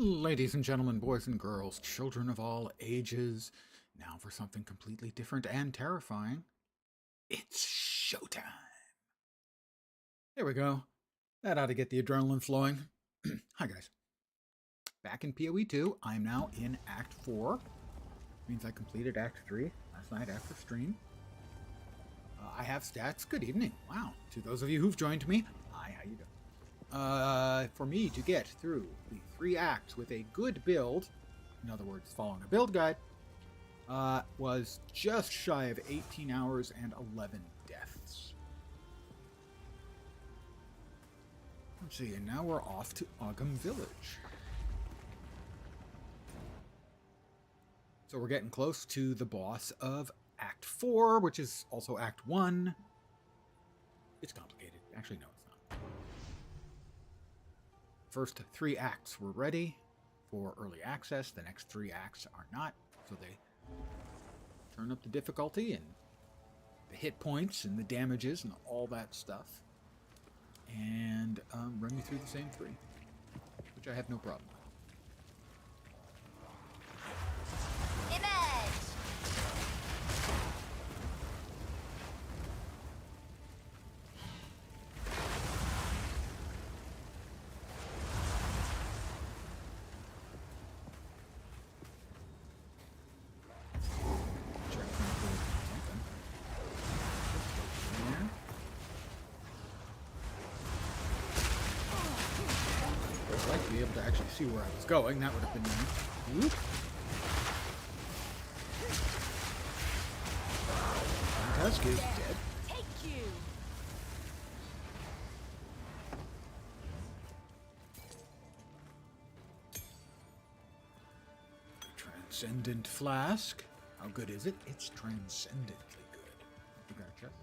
Ladies and gentlemen, boys and girls, children of all ages, now for something completely different and terrifying. It's showtime. There we go. That ought to get the adrenaline flowing. Hi, guys. Back in PoE2, I'm now in Act 4. Means I completed Act 3 last night after stream. I have stats. Good evening. Wow. To those of you who've joined me, hi, how you doing? For me to get through the 3 acts with a good build, in other words, following a build guide, was just shy of 18 hours and 11 deaths. Let's see, and now we're off to Ogum Village. So we're getting close to the boss of Act 4, which is also Act 1. It's complicated. Actually, no, it's not. First 3 acts were ready for early access. The next 3 acts are not. So they turn up the difficulty and the hit points and the damages and all that stuff. And run you through the same 3, which I have no problem with. Be able to actually see where I was going. That would have been nice. Whoop. Tusk is dead. Take you. Transcendent Flask. How good is it? It's transcendently good. We got a chest.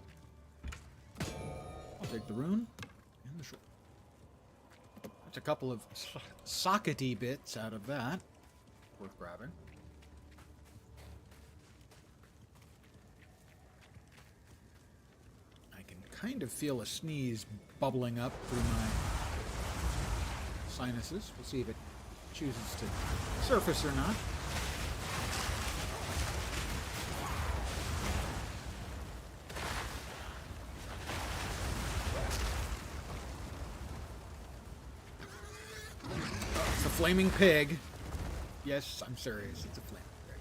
I'll take the rune and the short. That's a couple of sockety bits out of that. Worth grabbing. I can kind of feel a sneeze bubbling up through my sinuses. We'll see if it chooses to surface or not. Flaming pig. Yes, I'm serious. It's a flaming pig.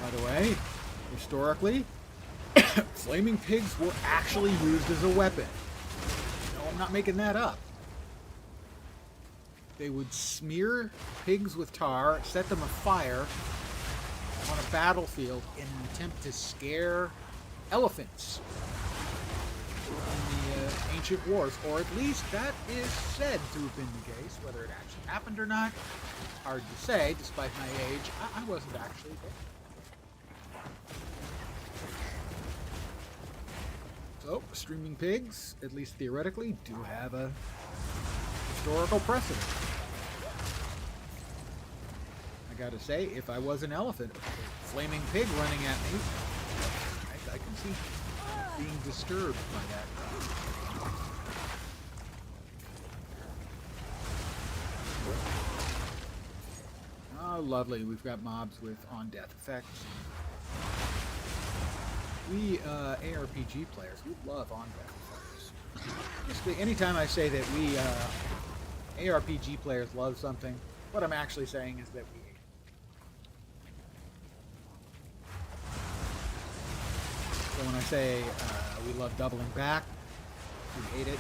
By the way, historically, flaming pigs were actually used as a weapon. No, I'm not making that up. They would smear pigs with tar, set them afire on a battlefield in an attempt to scare elephants. Ancient wars, or at least that is said to have been the case. Whether it actually happened or not, it's hard to say. Despite my age, I wasn't actually there. So, streaming pigs, at least theoretically, do have a historical precedent. I gotta say, if I was an elephant, a flaming pig running at me, I can see being disturbed by that. Oh, lovely. We've got mobs with on-death effects. We ARPG players, we love on-death effects. Basically, anytime I say that we ARPG players love something, what I'm actually saying is that we hate it. So when I say we love doubling back, we hate it.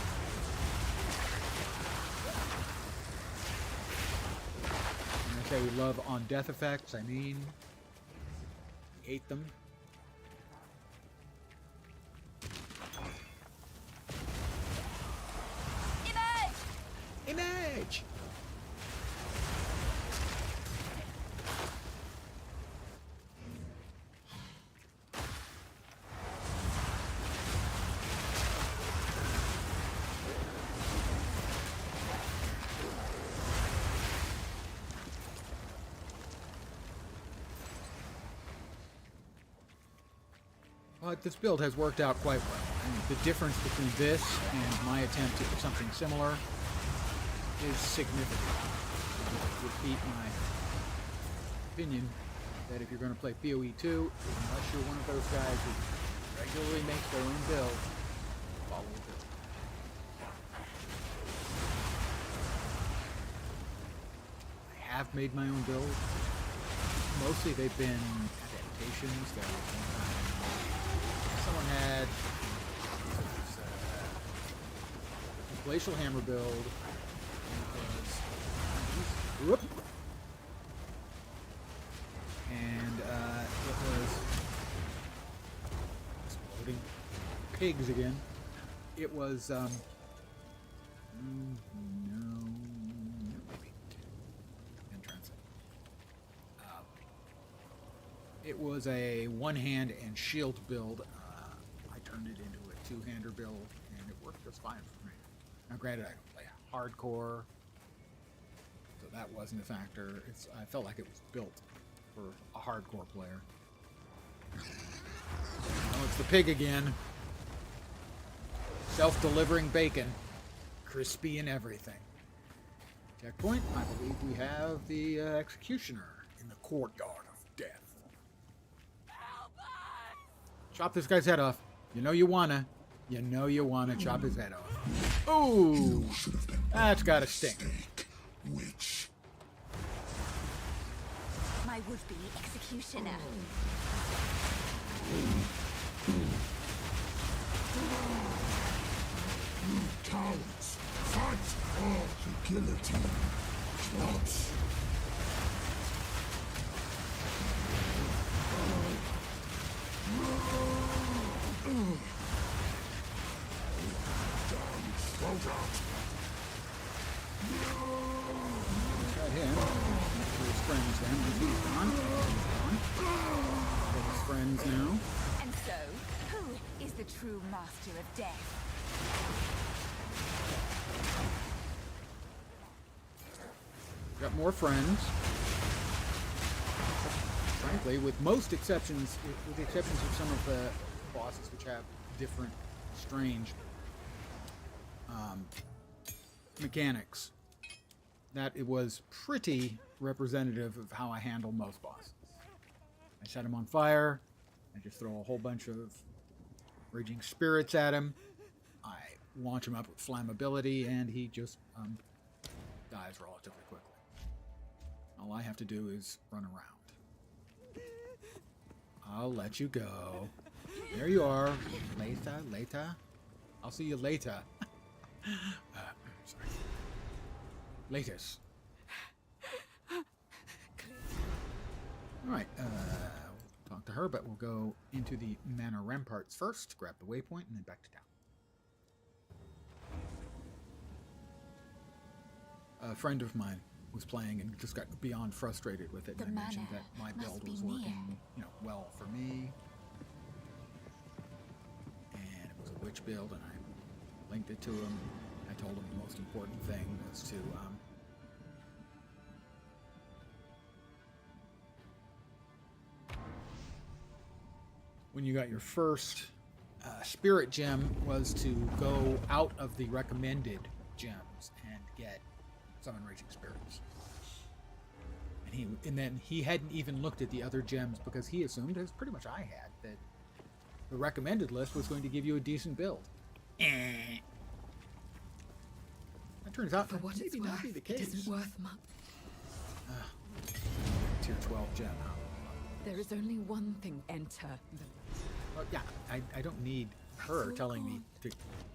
When I say we love on-death effects, I mean we hate them. Image! But this build has worked out quite well. I mean, the difference between this and my attempt at something similar is significant. I repeat my opinion that if you're going to play PoE2, unless you're one of those guys who regularly makes their own build, follow the build. I have made my own build. Mostly they've been adaptations. There was one time someone had a glacial hammer build. Whoop. And it was exploding pigs again. It was no, maybe entrance. It was a one-hand and shield build. I turned it into a two-hander build, and it worked just fine for me. Now, granted, I don't play hardcore, so that wasn't a factor. I felt like it was built for a hardcore player. Oh, it's the pig again. Self-delivering bacon. Crispy and everything. Checkpoint. I believe we have the executioner in the courtyard of death. Chop this guy's head off. You know you wanna. You know you wanna chop his head off. Ooh! That's gotta sting. Witch. My would-be executioner. You cowards! Fight or the guillotine. Clubs. Throat out. Got him. His friends then. He's gone. Got his friends now. And so, who is the true master of death? Got more friends. Frankly, with most exceptions, with the exceptions of some of the bosses which have different, strange mechanics, that it was pretty representative of how I handle most bosses. I set him on fire. I just throw a whole bunch of raging spirits at him. I launch him up with flammability, and he just dies relatively quickly. All I have to do is run around. I'll let you go. There you are. Later. I'll see you later. Sorry. Latest. Alright, talk to her, but we'll go into the Manor Ramparts first, grab the waypoint, and then back to town. A friend of mine was playing and just got beyond frustrated with it, and I mentioned that my build was working, well for me. And it was a witch build, and I linked it to him. I told him the most important thing was to when you got your first spirit gem was to go out of the recommended gems and get summon raging spirits. And then he hadn't even looked at the other gems because he assumed, as pretty much I had, that the recommended list was going to give you a decent build. That turns out For what maybe it's not worth, be the case. it isn't worth much. Tier 12 gem. There is only one thing enter the... Oh, yeah, I don't need her telling me to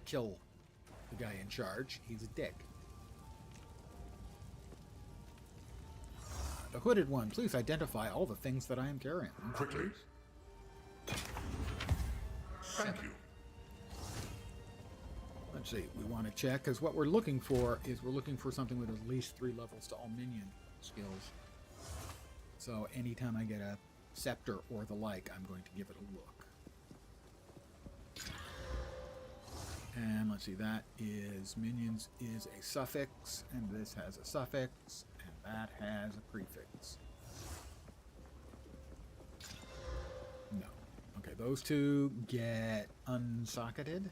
kill the guy in charge. He's a dick. The hooded one, please identify all the things that I am carrying. Quickly. Thank you. Let's see, we want to check, because what we're looking for is we're looking for something with at least 3 levels to all minion skills. So anytime I get a scepter or the like, I'm going to give it a look. And let's see, that is minions is a suffix, and this has a suffix, and that has a prefix. No. Okay, those two get unsocketed.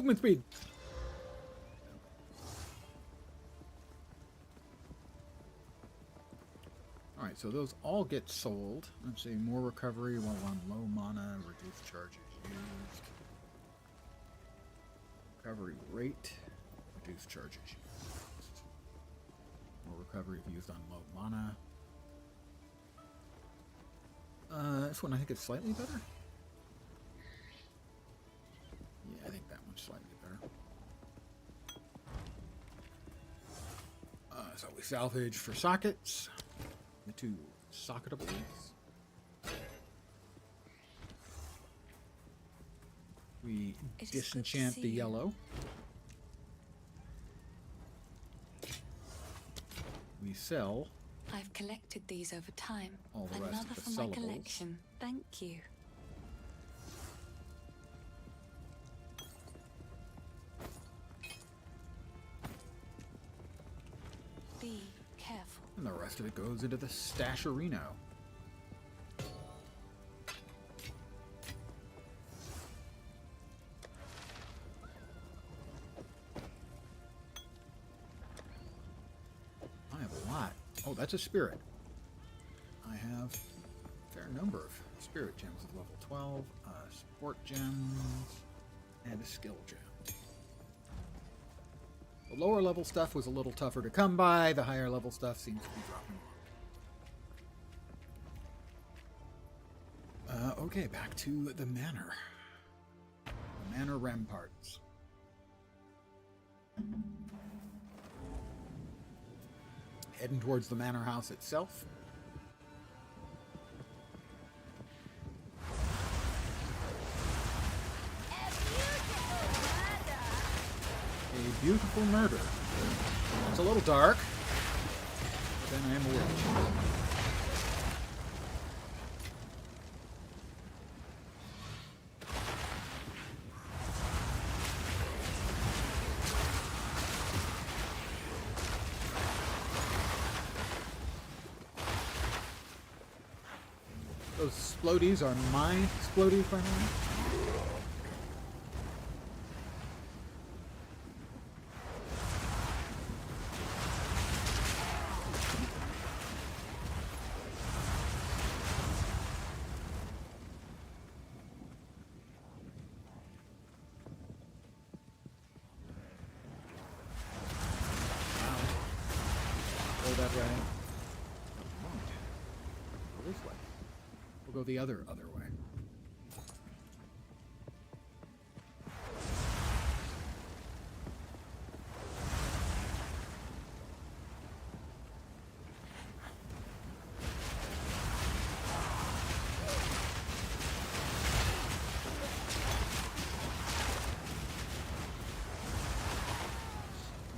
Movement speed. Alright, so those all get sold. Let's see, more recovery while on low mana, reduced charges used. Recovery rate, reduced charges used. More recovery if used on low mana. This one I think is slightly better. Yeah, I think that one's slightly better. So we salvage for sockets. The two socketables. We disenchant the yellow. We sell I've collected these over time. all the rest Another of the for my sellables. collection. Thank you. Be careful. And the rest of it goes into the stasherino. I have a lot. Oh, that's a spirit. I have a fair number of spirit gems of level 12, support gems, and a skill gem. The lower level stuff was a little tougher to come by. The higher level stuff seems to be dropping. Okay, back to the manor. The manor ramparts. Heading towards the manor house itself. A beautiful murder. It's a little dark, but then I am a witch. Those explodies are my explodies, by the way. Go that way. Go this way. We'll go the other way.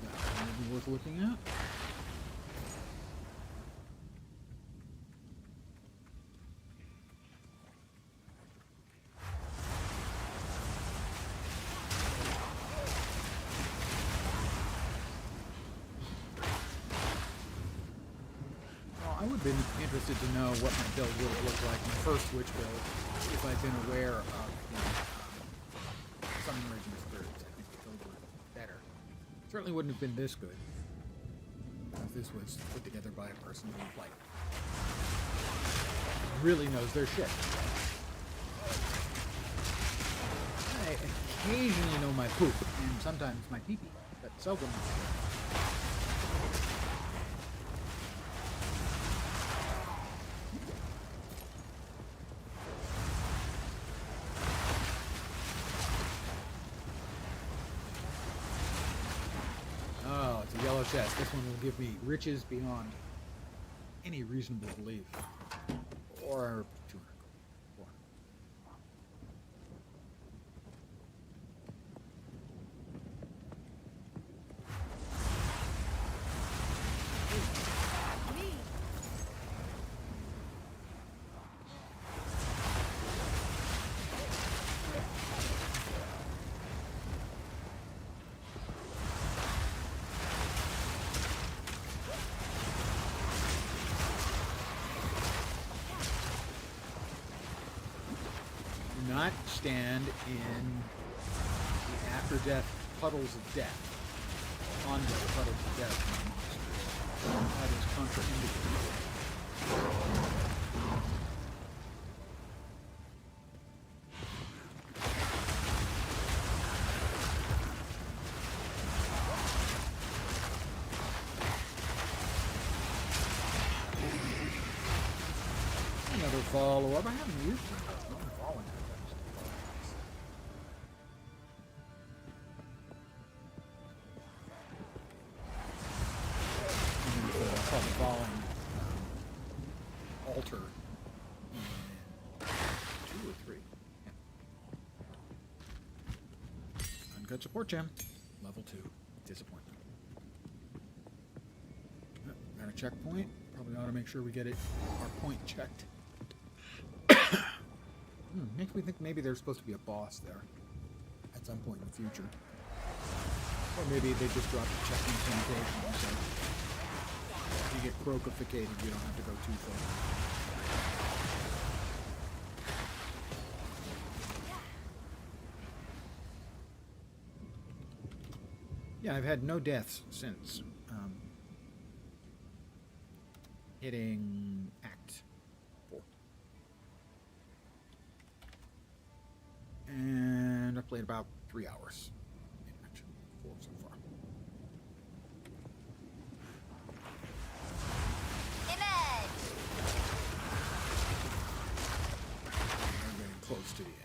That may be worth looking at. I would have been interested to know what my build would have looked like in the first Witch build if I'd been aware of some emerging spirits. I think the build would have been better. Certainly wouldn't have been this good if this was put together by a person who like really knows their shit. I occasionally know my poop and sometimes my pee-pee, but seldom. Oh, it's a yellow chest. This one will give me riches beyond any reasonable belief. Or 200 gold. 400. Do not stand in the after death, puddles of death. On death, puddles of death from monsters. That is contraindicated. Another follow-up. I haven't used it. Falling altar in 2 or 3. Yeah. Uncut support gem, level 2. Disappointment. Oh, got a checkpoint. Probably ought to make sure we get it our point checked. Makes me think maybe there's supposed to be a boss there at some point in the future, or maybe they just dropped a checking sanitation. So you get croakificated, you don't have to go too far. Yeah, I've had no deaths since hitting Act 4. And I've played about 3 hours in Act 4 so far. Close to the end.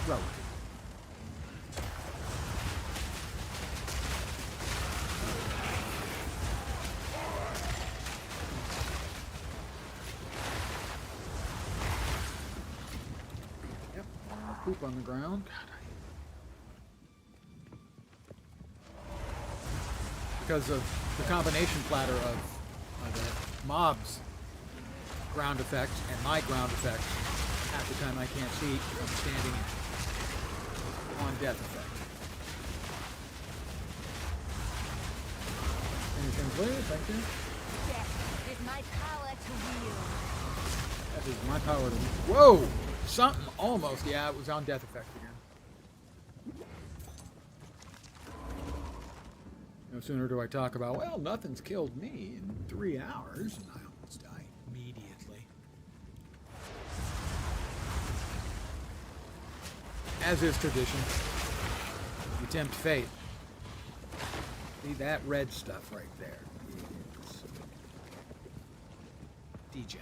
Relative. Yep, poop on the ground. God, because of the combination platter of the mobs ground effect and my ground effect, half the time I can't see if I'm standing on death effect. Anything please? Thank you. Death is my power to wield. That is my power to... Whoa! Something almost... Yeah, it was on death effect again. No sooner do I talk about, well, nothing's killed me in 3 hours, and I almost die immediately. As is tradition, you tempt fate. See that red stuff right there is degen.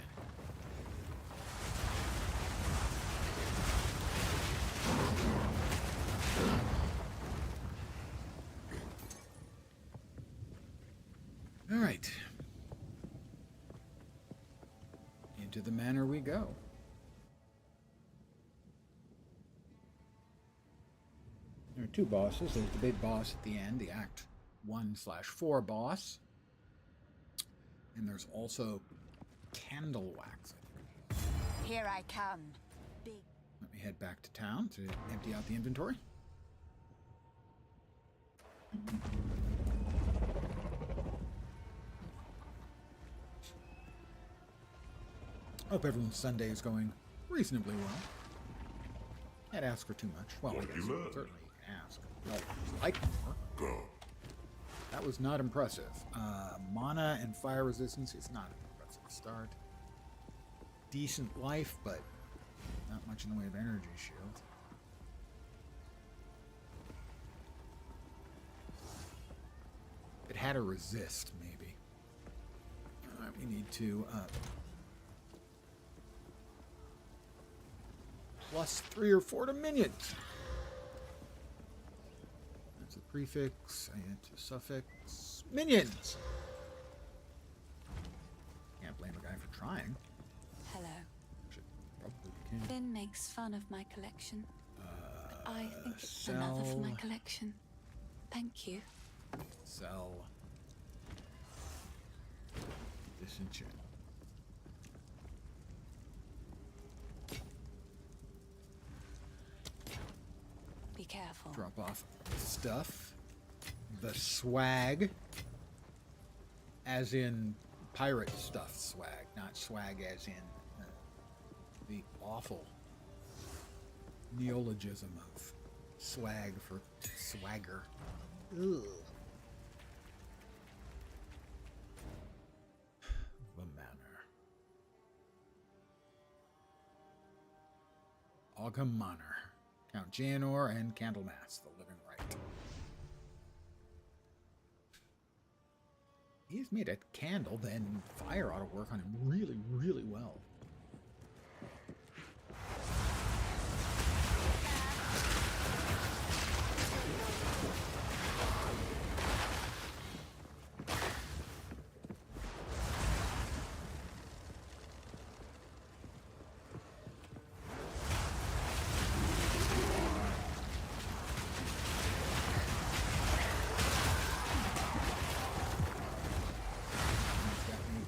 All right. Into the manor we go. There are 2 bosses. There's the big boss at the end, the Act 1/4 boss. And there's also Candle Wax. Here I come. Big. Let me head back to town to empty out the inventory. Hope everyone's Sunday is going reasonably well. Can't ask for too much. Well, I guess certainly you can ask. Well, you'd like more. Go. That was not impressive. Mana and fire resistance is not an impressive start. Decent life, but not much in the way of energy shield. It had a resist, maybe. Alright, we need to plus 3 or 4 to minions. That's a prefix, and a suffix. Minions! Can't blame a guy for trying. Hello. Should probably be king. Finn makes fun of my collection. But I think it's another for my collection. Thank you. Sell. Disenchant. Be careful. Drop off stuff. The swag. As in pirate stuff swag, not swag as in the awful neologism of swag for swagger. Ugh. The manor. Ogham Manor. Count Janor and Candlemas, the living right. He's made a candle, then fire ought to work on him really, really well.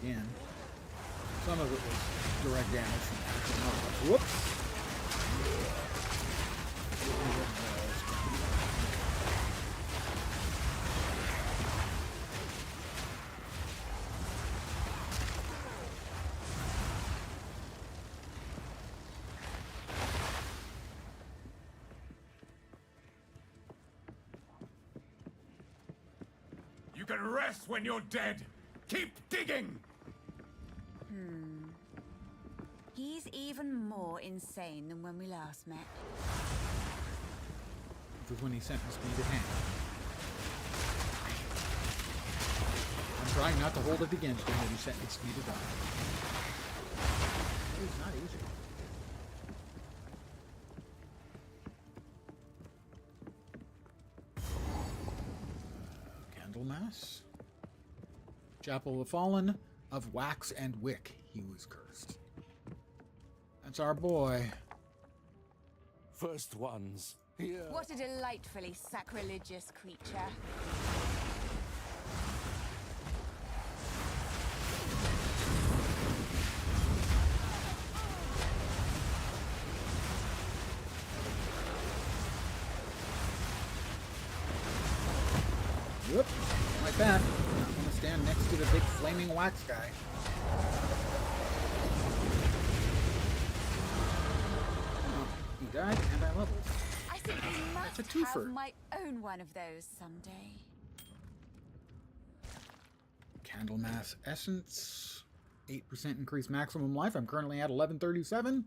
Again. Some of it was direct damage from actual knockoff. Whoops! You can rest when you're dead. Keep digging! He's even more insane than when we last met. Which was when he sentenced me to hang. I'm trying not to hold it against him when he sentenced me to die. It's not easy. Candlemas. Chapel of the Fallen, of wax and wick he was cursed. That's our boy. First ones. Here. What a delightfully sacrilegious creature. Whoop, like that. I'm gonna stand next to the big flaming wax guy. Oh, he died and I leveled. I simply must a twofer. have my own one of those someday. Candlemas Essence. 8% increased maximum life. I'm currently at 1137.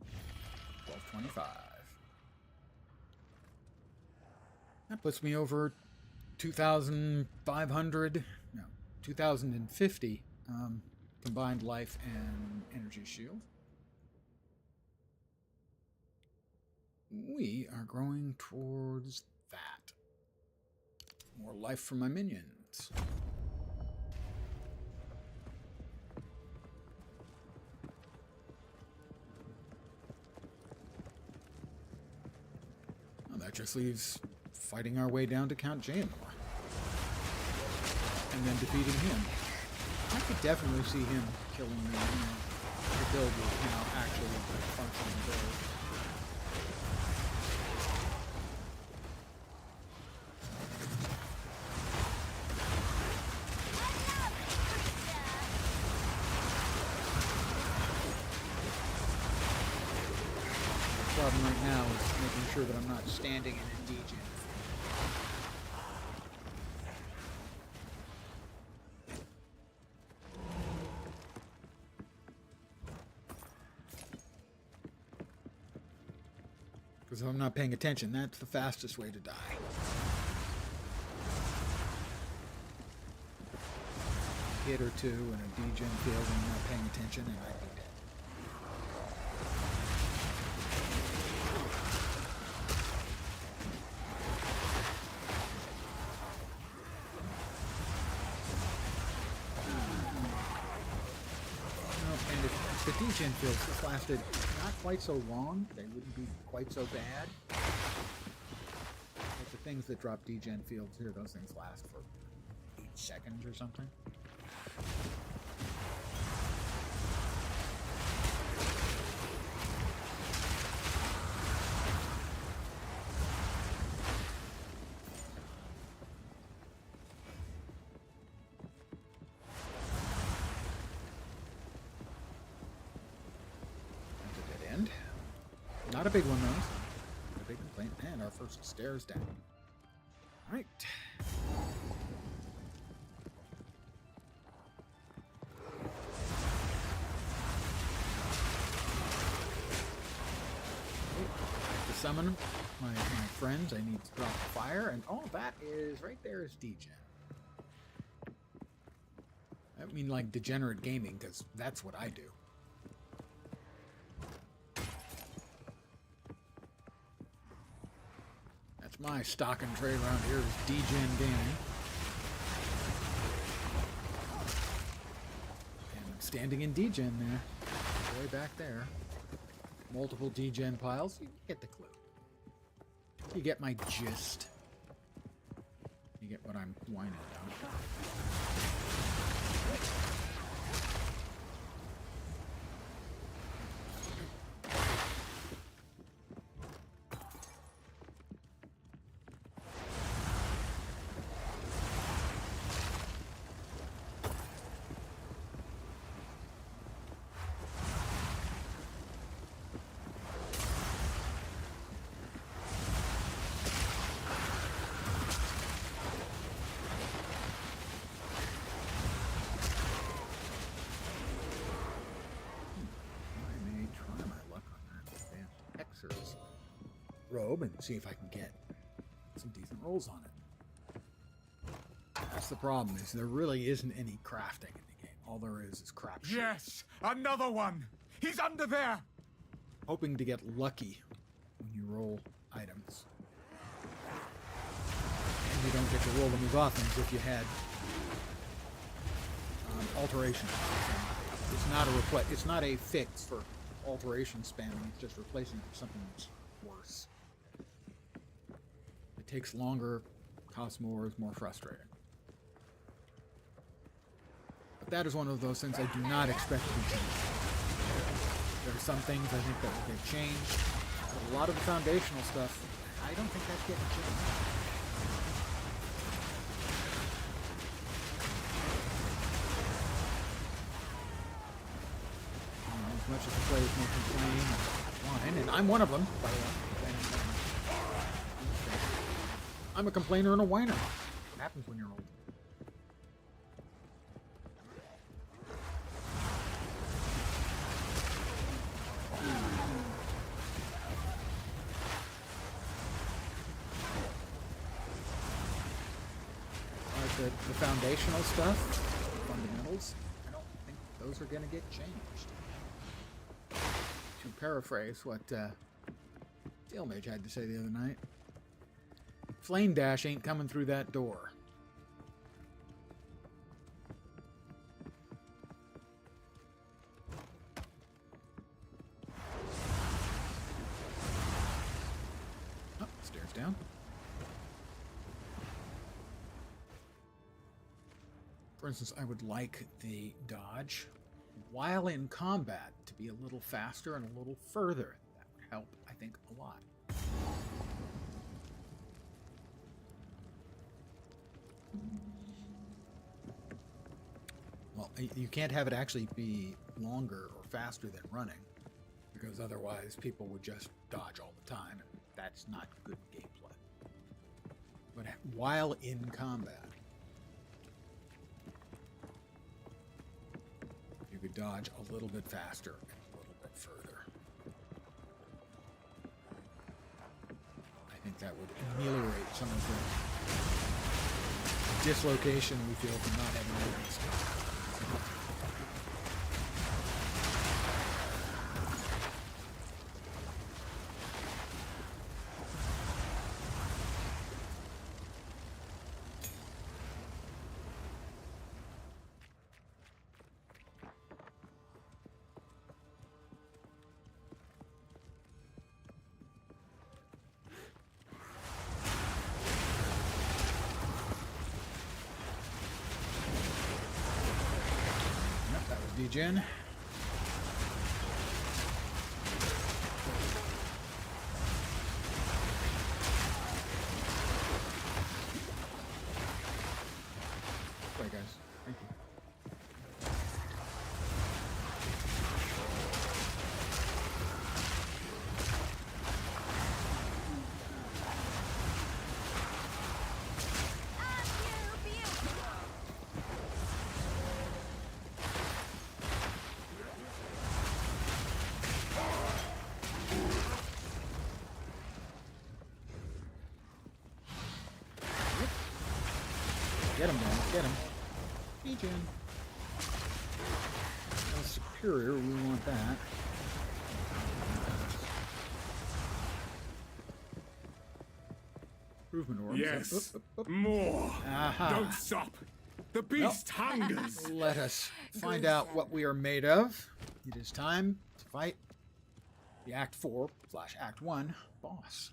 1225. That puts me over 2,500, no, 2,050 combined life and energy shield. We are growing towards that. More life for my minions. Well, that just leaves fighting our way down to Count Janor. And then defeating him. I could definitely see him killing me, the build with, actually functioning build. The problem right now is making sure that I'm not standing in a degen. Because if I'm not paying attention, that's the fastest way to die. A hit or two and a degen field and I'm not paying attention and I'd be dead. And if the degen fields just lasted not quite so long, they wouldn't be quite so bad. Like the things that drop degen fields here, those things last for 8 seconds or something. Not a big one, though. Not a big first stairs down. Right. To summon my friends, I need to drop the fire, and all that is right there is degen. I mean like degenerate gaming, because that's what I do. That's my stock and trade around here is degen gaming. And I'm standing in degen there. Way back there. Multiple degen piles. You get the clue. You get my gist. You get what I'm whining about. Robe and see if I can get some decent rolls on it. That's the problem, is there really isn't any crafting in the game. All there is crap shit. Yes, another one. He's under there. Hoping to get lucky when you roll items. And you don't get to roll them as often as if you had alteration. It's not a fix for alteration spamming, it's just replacing it with something that's worse. It takes longer, costs more, is more frustrating. But that is one of those things I do not expect to be changed. There are some things I think that will get changed, but a lot of the foundational stuff, I don't think that's getting changed. As much as the players may complain and whine, and I'm one of them, by the way. I'm a complainer and a whiner. What happens when you're old? Like the foundational stuff, fundamentals, I don't think those are going to get changed. To paraphrase what Steel Mage had to say the other night. Flame Dash ain't coming through that door. Oh, stairs down. For instance, I would like the dodge while in combat to be a little faster and a little further. That would help, I think, a lot. Well, you can't have it actually be longer or faster than running, because otherwise people would just dodge all the time, and that's not good gameplay. But while in combat, you could dodge a little bit faster and a little bit further. I think that would ameliorate some of the dislocation we feel from not having movement skills. Degen. Sorry guys, thank you. Get him, guys. Get him. Legion. That's superior. We want that. Improvement orbs. Yes. Up, up. More. Aha. Don't stop. The beast hungers. Let us find out what we are made of. It is time to fight the Act 4/Act 1 boss.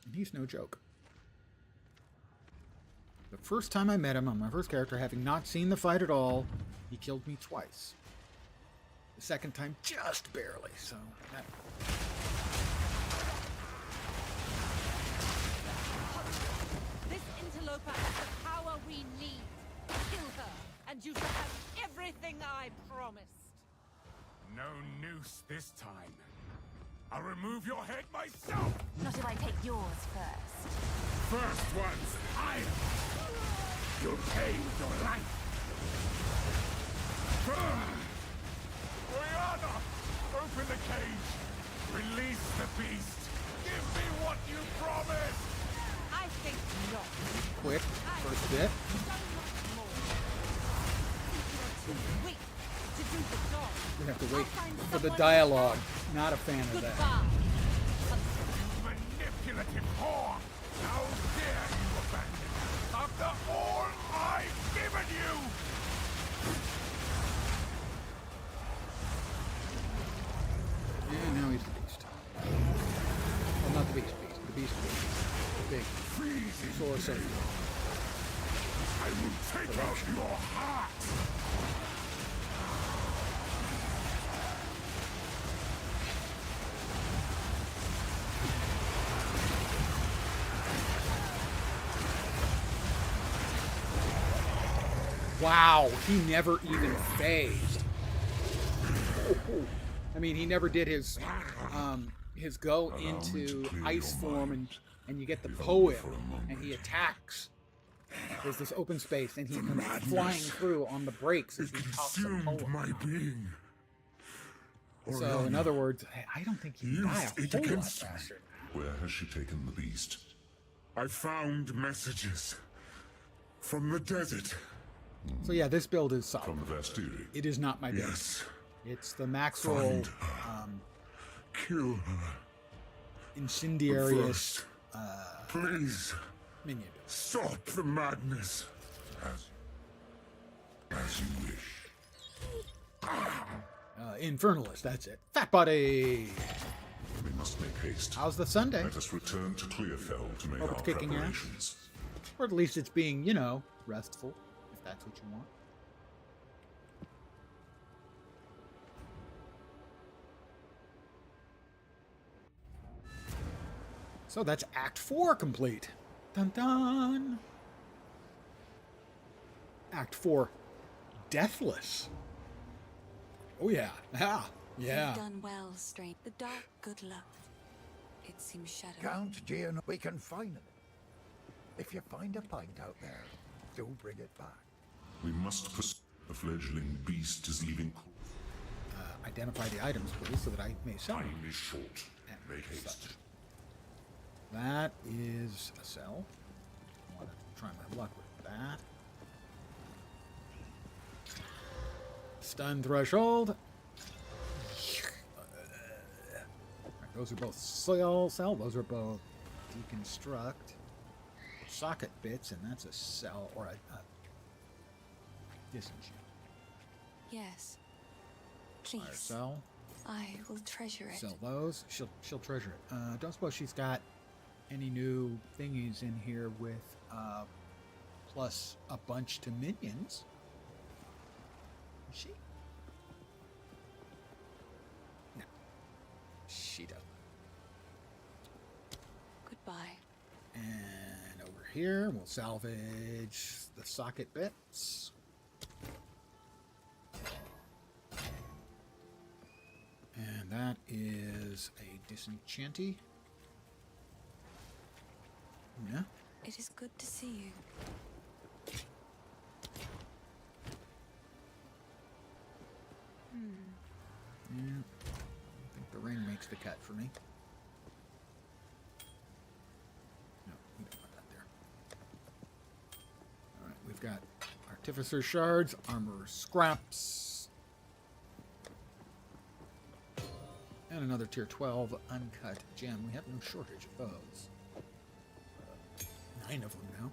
And he's no joke. The first time I met him on my first character, having not seen the fight at all, he killed me twice. The second time, just barely, so that... This interloper has the power we need. Kill her, and you shall have everything I promised. No noose this time. I'll remove your head myself. Not if I take yours first. First one's higher. You'll pay with your life. Rihanna, open the cage. Release the beast. Give me what you promised. I think not. Quick, first bit. So much more. Think you're too weak to do the job. We have to wait I'll find for the someone dialogue. Not a fan of that. Goodbye. Manipulative whore. How dare you abandon me after all I've given you? And now he's the beast. Well, not the beast. The beast. The big source of... I will take out your heart. Wow, he never even phased. I mean, he never did his go into ice form, and you get the PoE, and he attacks. There's this open space, and he comes flying through on the brakes as he tops a PoE. My being. So, in other words, I don't think he can die a Used it whole lot against me. faster. Where has she taken the beast? I found messages from the desert. So yeah, this build is solid. From the Vastiri? It is not my build. Yes. It's the max roll, Kill her. incendiarious First, please minion. stop the madness. As you wish. Infernalist, that's it. Fat body! We must make haste. How's the Sunday? Let us return to Clearfell to make Hope our it's kicking ass. preparations. Or at least it's being, you know, restful, if that's what you want. So that's Act 4 complete. Dun dun! Act 4, Deathless. Oh yeah, yeah. You've done well, Strange. The dark good luck. It seems shadowed. Count Gian, we can find it. If you find a pint out there, do bring it back. We must pursue. The fledgling beast is leaving. Identify the items, please, so that I may sell them. Time is short. Make haste. That is a cell. I want to try my luck with that. Stun threshold. Right, those are both cell. Those are both deconstruct. Socket bits, and that's a cell or a disenchant. Yes. Fire Please. cell. I will treasure it. Sell those. She'll treasure it. Don't suppose she's got any new thingies in here with plus a bunch to minions. Is she? No. She doesn't. Goodbye. And over here, we'll salvage the socket bits. And that is a disenchanty. Yeah. It is good to see you. Yeah. I think the ring makes the cut for me. No, we don't want that. we've got Artificer Shards, Armor Scraps, and another Tier 12 Uncut Gem. We have no shortage of those. 9 of them now.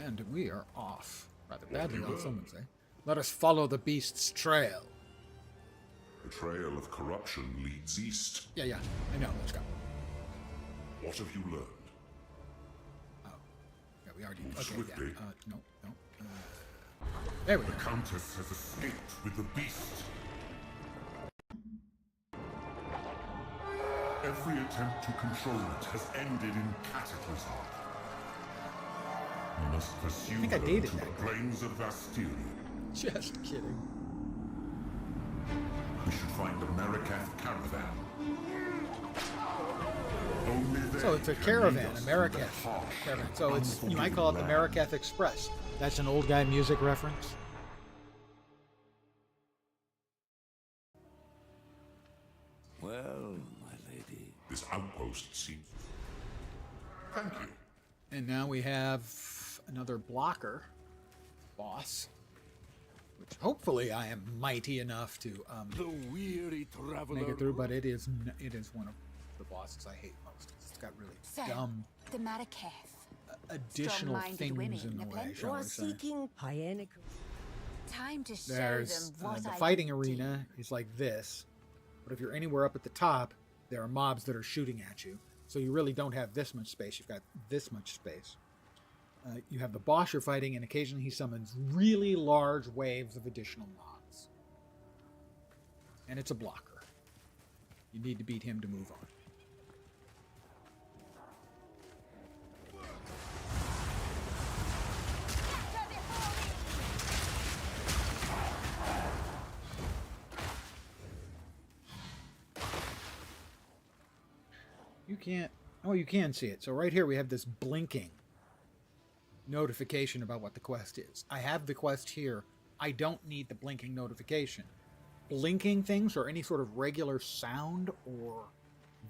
And we are off. Rather badly, I'll some would say. Let us follow the beast's trail. The trail of corruption leads east. Yeah, I know. Let's go. What have you learned? Oh. Yeah, we already... Move Okay, swiftly. yeah. No. There we go. The Countess has escaped with the beast. Every attempt to control it has ended in cataclysm. We must pursue I think I her dated to that the guy. plains of Bastille. Just kidding. We should find the Marraketh caravan. Only they So it's a can caravan, lead us a through Marraketh that harsh caravan. and So it's, you might call it the unforgiving land. Marraketh Express. That's an old guy music reference. Well, my lady. This outpost seems... Thank you. And now we have another blocker boss, which hopefully I am mighty enough to The weary traveler. make it through. But it is one of the bosses I hate most. It's got really So, dumb the Marraketh. additional Strong-minded things women in the in the way, plenty. shall we say. Time to show There's them what the I fighting can do. arena is like this, but if you're anywhere up at the top, there are mobs that are shooting at you. So you really don't have this much space. You've got this much space. You have the boss you're fighting, and occasionally he summons really large waves of additional mobs. And it's a blocker. You need to beat him to move on. You can't... Oh, you can see it. So right here we have this blinking notification about what the quest is. I have the quest here. I don't need the blinking notification. Blinking things or any sort of regular sound or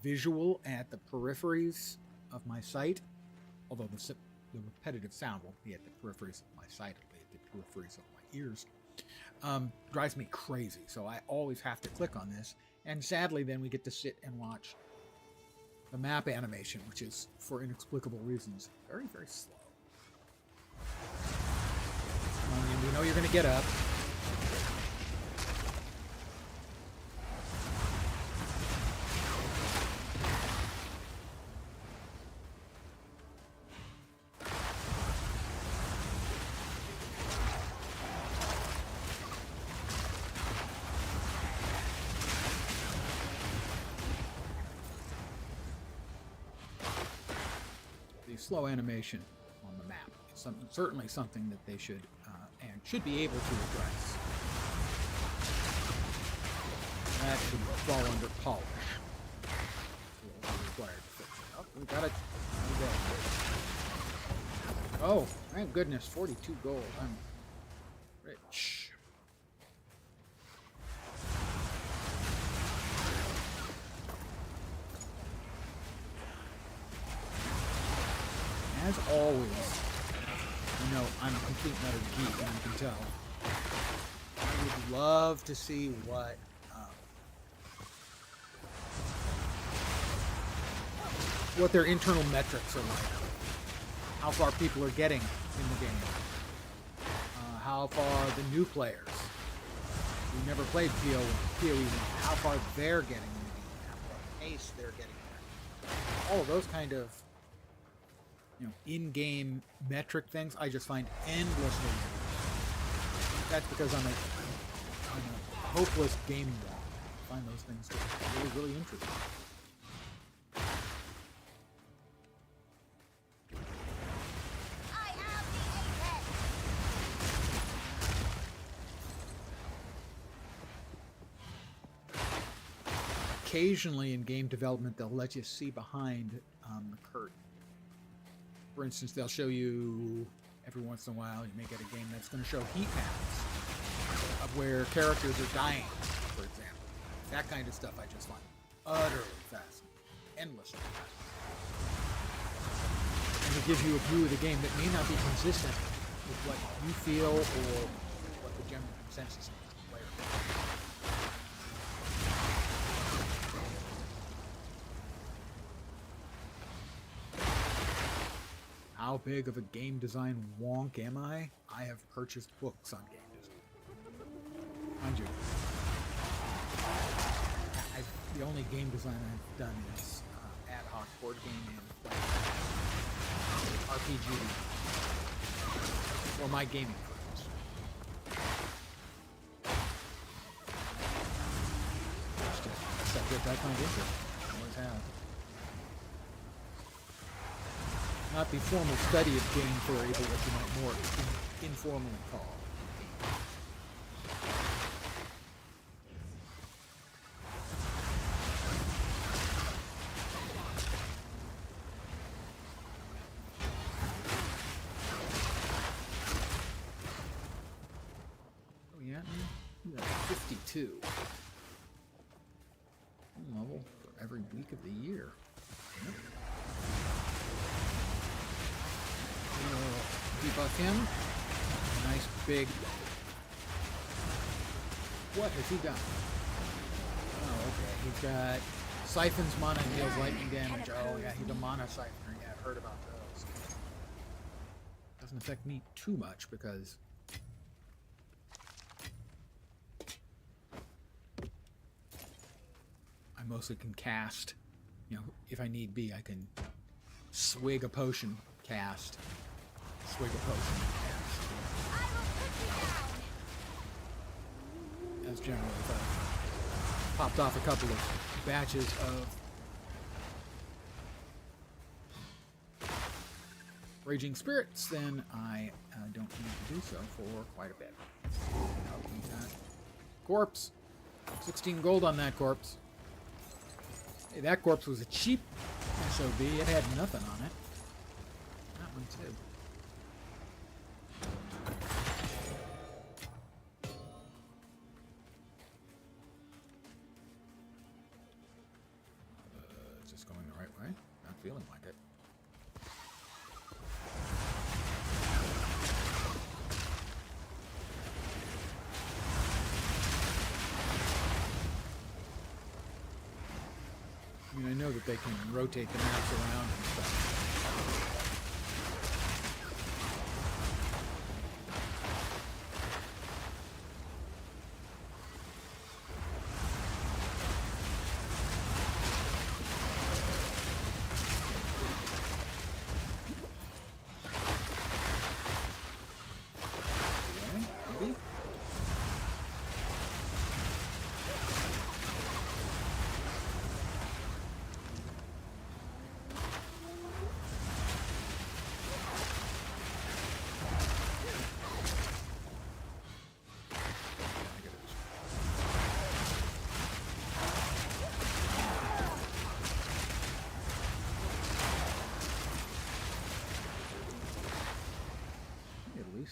visual at the peripheries of my sight, although the repetitive sound won't be at the peripheries of my sight, it'll be at the peripheries of my ears, drives me crazy. So I always have to click on this. And sadly, then we get to sit and watch the map animation, which is, for inexplicable reasons, very, very slow. We know you're going to get up. The slow animation on the map is certainly something that they should and should be able to address. That should fall under polish. Will be required to fix it. Oh, we got it. Oh, thank goodness, 42 gold. I'm rich. As always, you know, I'm a complete and utter geek, and you can tell. I would love to see what their internal metrics are like. How far people are getting in the game. How far the new players who never played PoE1, how far they're getting in the game, how far pace they're getting there. All of those kind of in-game metric things, I just find endlessly interesting. That's because I'm a hopeless game wall. I find those things just really, really interesting. I am the Apex. Occasionally in game development, they'll let you see behind the curtain. For instance, they'll show you, every once in a while, you may get a game that's going to show heat maps of where characters are dying, for example. That kind of stuff I just find utterly fascinating. endlessly. And it gives you a view of the game that may not be consistent with what you feel or what the general consensus is of the player. How big of a game design wonk am I? I have purchased books on game design. Mind you, the only game design I've done is ad hoc board game and RPG for my gaming purpose. It's just a subject I find interesting. I always have. Not the formal study of game theory, but what you might more informally call. Oh yeah, 52. Level for every week of the year. Yep. Debuff him. Nice big. What has he got? Oh, okay. He's got siphons, mana, and deals lightning damage. Oh, yeah, he's a mana siphoner. Yeah, I've heard about those. Doesn't affect me too much because I mostly can cast. You know, if I need be, I can swig a potion, cast. Swig a potion, cast. That's generally if I popped off a couple of batches of Raging Spirits, then I don't need to do so for quite a bit. I'll keep that. Corpse. 16 gold on that corpse. Hey, that corpse was a cheap SOB. It had nothing on it. That one too. Is this going the right way? Not feeling like it. I mean, I know that they can rotate the maps around and stuff.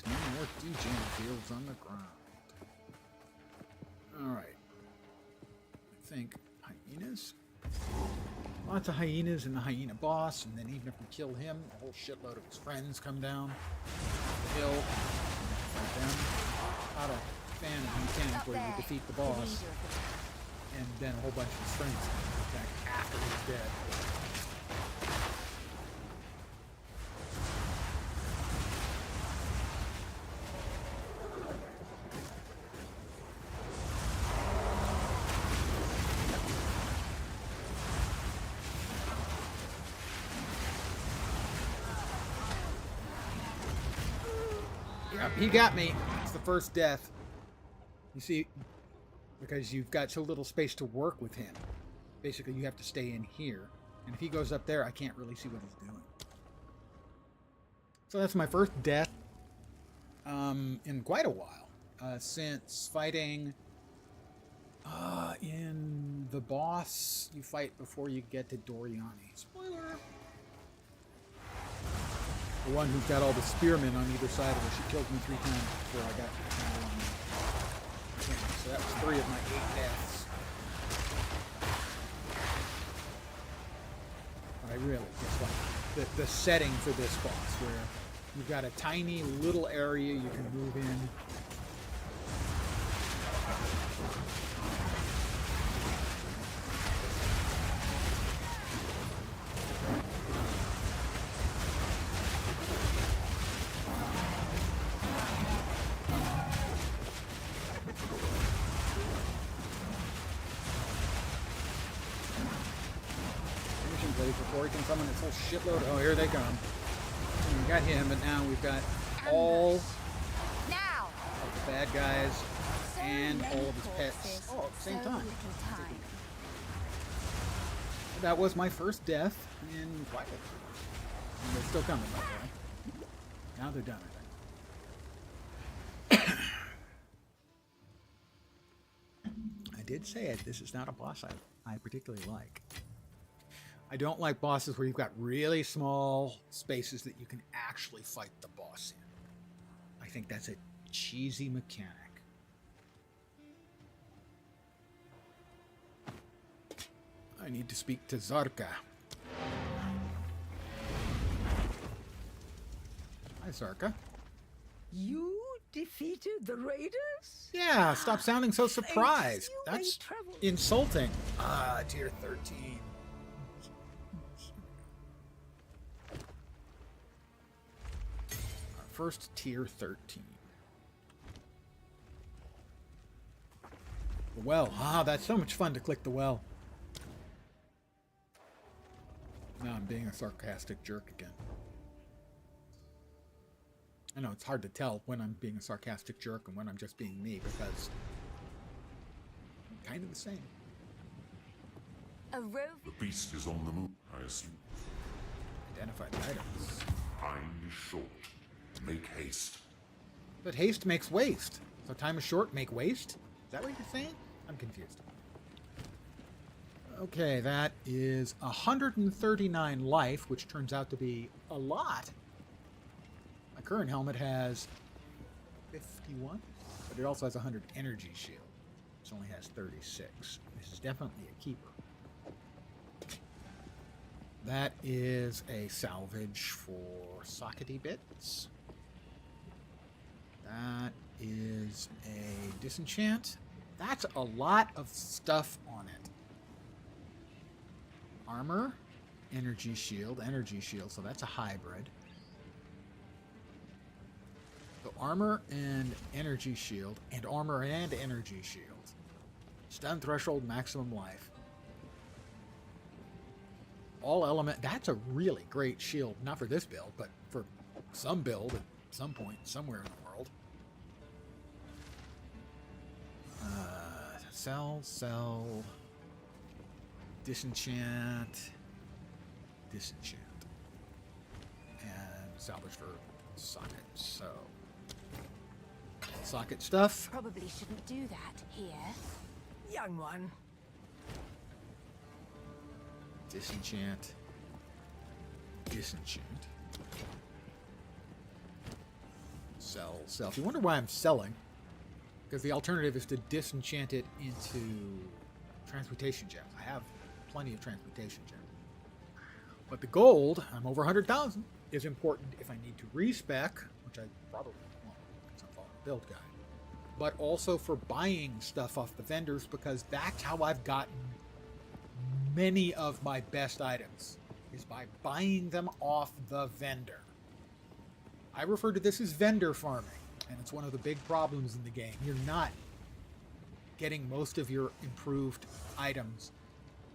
No more degen fields on the ground. Alright. I think hyenas. Lots of hyenas and the hyena boss, and then even if we kill him, a whole shitload of his friends come down the hill. Fight them. Not a fan of the mechanic where you defeat the boss, and then a whole bunch of his friends come back after he's dead. He got me. It's the first death. You see, because you've got so little space to work with him. Basically, you have to stay in here. And if he goes up there, I can't really see what he's doing. So that's my first death in quite a while. Since fighting in the boss you fight before you get to Doriani. Spoiler! The one who's got all the spearmen on either side of her. She killed me 3 times before I got to the so that was 3 of my 8 deaths. I really dislike the setting for this boss, where you've got a tiny little area you can move in. Ready before he can summon his whole shitload. Oh, here they come. We got him, but now we've got all Now! of the bad guys and all of his pets all at the same time. That was my first death in quite a while. And they're still coming, by the way. Now they're done, I think. I did say it. This is not a boss I particularly like. I don't like bosses where you've got really small spaces that you can actually fight the boss in. I think that's a cheesy mechanic. I need to speak to Zarka. Hi, Zarka. You defeated the raiders? Yeah, stop sounding so surprised. You That's may travel. insulting. Tier 13. Our first tier 13. The well. That's so much fun to click the well. Now I'm being a sarcastic jerk again. I know it's hard to tell when I'm being a sarcastic jerk and when I'm just being me, because I'm kind of the same. A rove. The beast is on the move, I assume. Identified items. Time is short. Make haste. But haste makes waste. So time is short, make waste? Is that what you're saying? I'm confused. Okay, that is 139 life, which turns out to be a lot. My current helmet has 51, but it also has 100 energy shield, which only has 36. This is definitely a keeper. That is a salvage for sockety bits. That is a disenchant. That's a lot of stuff on it. Armor, energy shield, so that's a hybrid. So armor and energy shield, and armor and energy shield. Stun threshold, maximum life. All element, that's a really great shield, not for this build, but for some build at some point, somewhere in the world. Sell, disenchant, and salvage for socket. So, socket stuff. Probably shouldn't do that here. Young one. Disenchant. Sell. If you wonder why I'm selling, because the alternative is to disenchant it into transmutation gems. I have plenty of transmutation gems. But the gold, I'm over 100,000, is important if I need to respec, which I probably won't, because I'm following the build guide. But also for buying stuff off the vendors, because that's how I've gotten many of my best items, is by buying them off the vendor. I refer to this as vendor farming, and it's one of the big problems in the game. You're not getting most of your improved items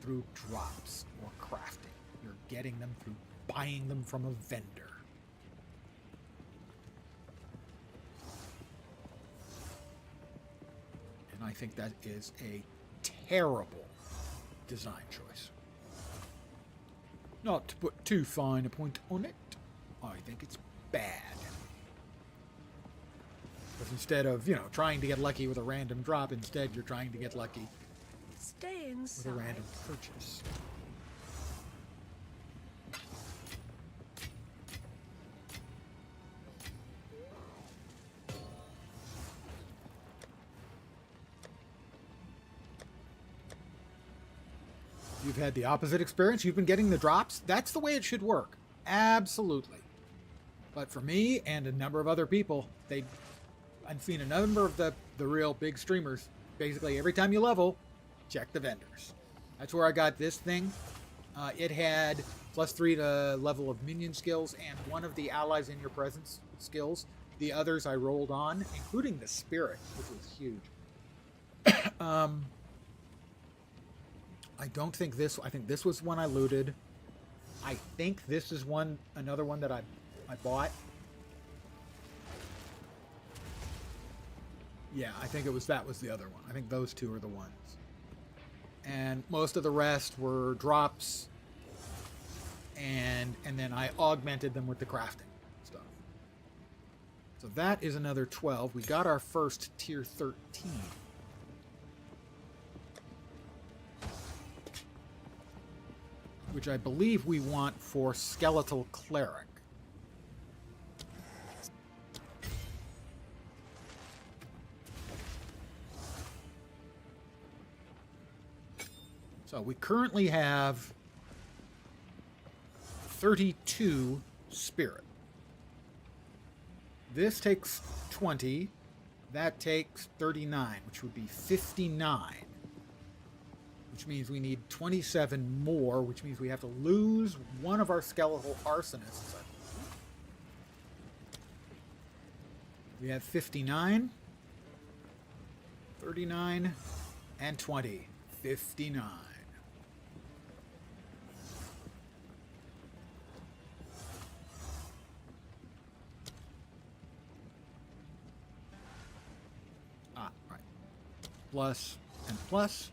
through drops or crafting. You're getting them through buying them from a vendor. And I think that is a terrible design choice. Not to put too fine a point on it, I think it's bad. Because instead of, trying to get lucky with a random drop, instead you're trying to get lucky Stay with inside. a random purchase. You've had the opposite experience. You've been getting the drops. That's the way it should work. Absolutely. But for me and a number of other people, I've seen a number of the real big streamers, basically every time you level, check the vendors. That's where I got this thing. It had +3 to level of minion skills and one of the allies in your presence skills. The others I rolled on, including the spirit, which was huge. I don't think this... I think this was one I looted. I think this is another one that I bought. Yeah, I think that was the other one. I think those two are the ones. And most of the rest were drops. And then I augmented them with the crafting stuff. So that is another 12. We got our first tier 13. Which I believe we want for Skeletal Cleric. So we currently have 32 spirit. This takes 20. That takes 39, which would be 59. Which means we need 27 more, which means we have to lose one of our skeletal arsonists. We have 59, 39, and 20. 59. Right. Plus and plus.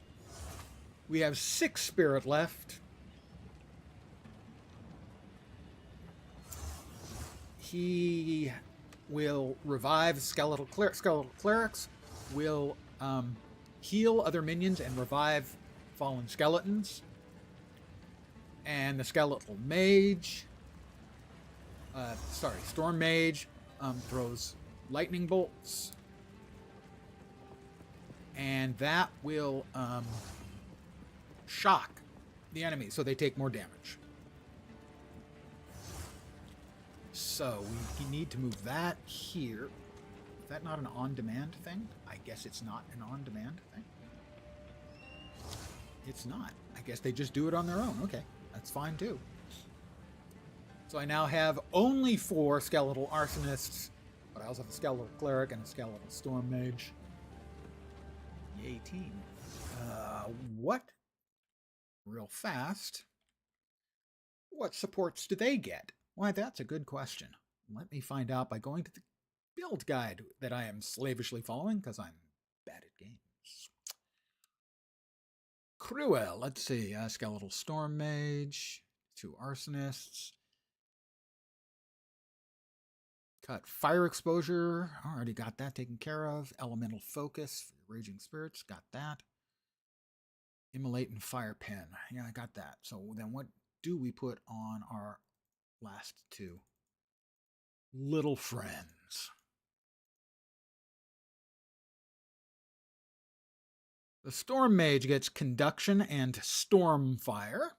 We have 6 spirit left. He will revive skeletal clerics. Skeletal clerics will heal other minions and revive fallen skeletons. And the skeletal mage, storm mage, throws lightning bolts. And that will shock the enemy, so they take more damage. So we need to move that here. Is that not an on-demand thing? I guess it's not an on-demand thing. It's not. I guess they just do it on their own. Okay, that's fine too. So I now have only 4 skeletal arsonists, but I also have a skeletal cleric and a skeletal storm mage. Yay, team. What? Real fast. What supports do they get? Why, that's a good question. Let me find out by going to the build guide that I am slavishly following, because I'm bad at games. Cruel. Let's see. Skeletal storm mage. 2 arsonists. Cut fire exposure. Already got that taken care of. Elemental focus for raging spirits. Got that. Immolate and fire pen. Yeah, I got that. So then what do we put on our last 2? Little friends. The storm mage gets conduction and storm fire.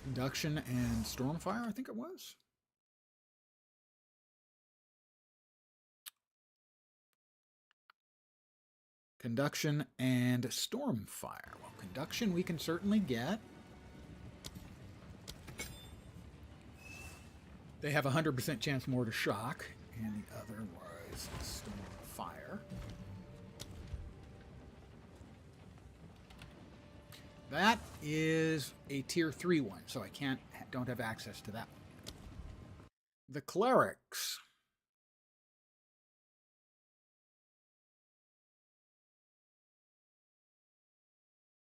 Conduction and Stormfire, I think it was. Conduction and Stormfire. Well, Conduction we can certainly get. They have a 100% chance more to shock, and the other was Stormfire. That is a tier 3 one, so I don't have access to that one. The clerics.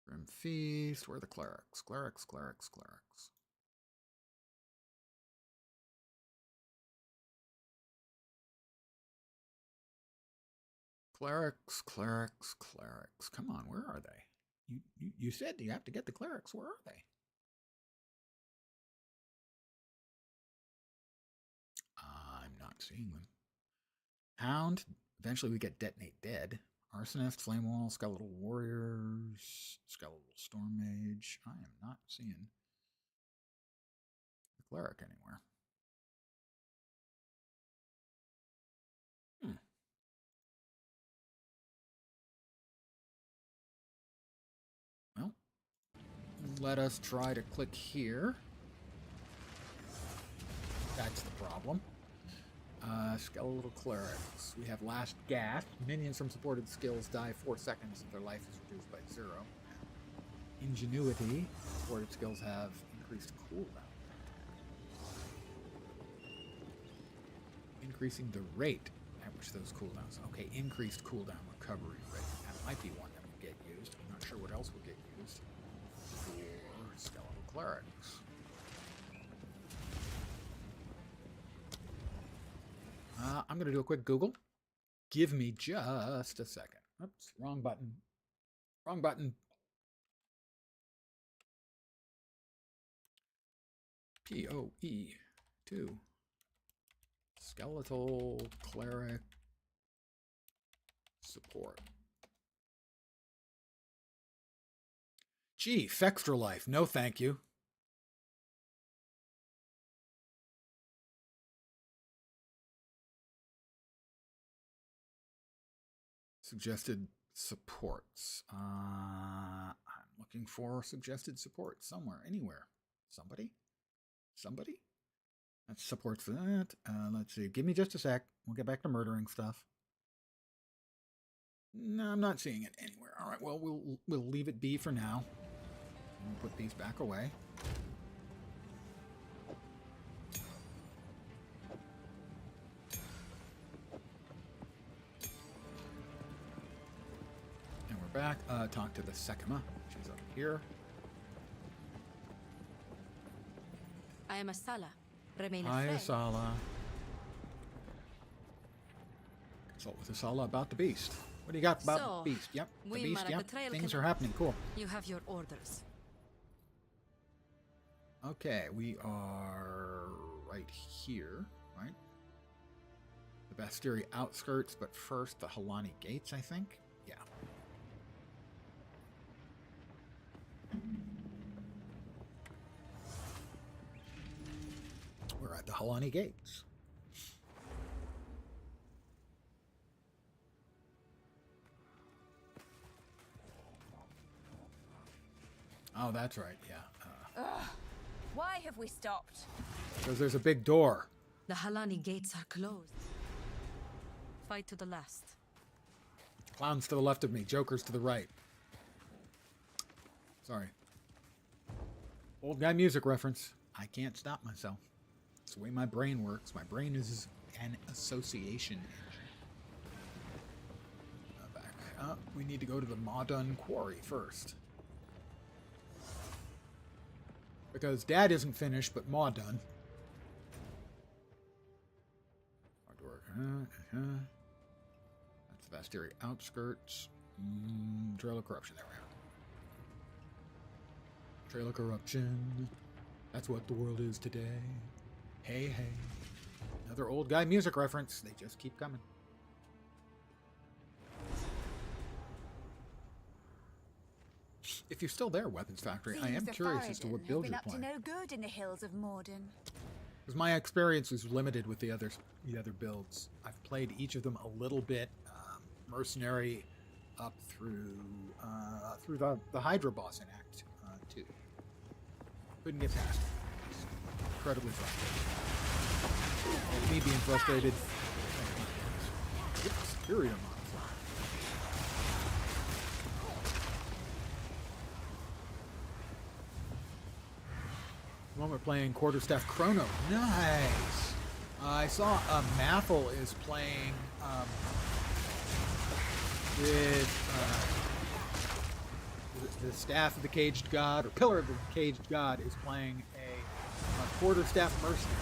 Grim Feast. Where are the clerics? Clerics. Clerics, clerics, clerics. Come on, where are they? You said you have to get the clerics. Where are they? I'm not seeing them. Hound. Eventually we get Detonate Dead. Arsonist, Flame Wall, Skeletal Warriors, Skeletal Storm Mage. I am not seeing the cleric anywhere. Well, let us try to click here. That's the problem. Skeletal Clerics. We have Last Gasp. Minions from supported skills die 4 seconds if their life is reduced by 0. Ingenuity. Supported skills have increased cooldown. Increasing the rate at which those cooldowns. Okay, increased cooldown recovery rate. That might be one that would get used. I'm not sure what else would get used for Skeletal Clerics. I'm going to do a quick Google. Give me just a second. Oops, wrong button. Wrong button. PoE2 Skeletal Cleric Support. Gee, Fextra Life. No thank you. Suggested supports. I'm looking for suggested support somewhere, anywhere. Somebody? Somebody? That's support for that. Let's see. Give me just a sec. We'll get back to murdering stuff. No, I'm not seeing it anywhere. All right. Well, we'll leave it be for now. We'll put these back away. Back, talk to the Sekima. She's up here. I am Asala. Remain Hi, afraid. Asala. Consult with Asala about the beast. What do you got about the beast? Yep, the beast, yep. Things are happening. Cool. You have your orders. Okay, we are right here, right? The Bastiri outskirts, but first the Halani Gates, I think. Yeah. We're at the Halani Gates. Oh, that's right, yeah. Why have we stopped? Because there's a big door. The Halani gates are closed. Fight to the last. Clowns to the left of me, jokers to the right. Sorry. Old guy music reference. I can't stop myself. It's the way my brain works. My brain is an association engine. Back up. We need to go to the Maudun Quarry first. Because Dad isn't finished, but Maudun. Hard work. That's the Bastiri outskirts. Trail of Corruption. There we are. Trail of Corruption. That's what the world is today. Hey, hey. Another old guy music reference. They just keep coming. If you're still there, Weapons Factory, I am curious as to what build you're playing. Been up to no good in the hills of Morden. Because my experience was limited with the other builds. I've played each of them a little bit. Mercenary up through the Hydra boss in Act 2. Couldn't get past it. It's incredibly frustrating. And me being frustrated. Get the Superior modifier. The one we're playing Quarterstaff Chrono. Nice! I saw Mathel is playing with the Staff of the Caged God, or Pillar of the Caged God, is playing a Quarterstaff Mercenary.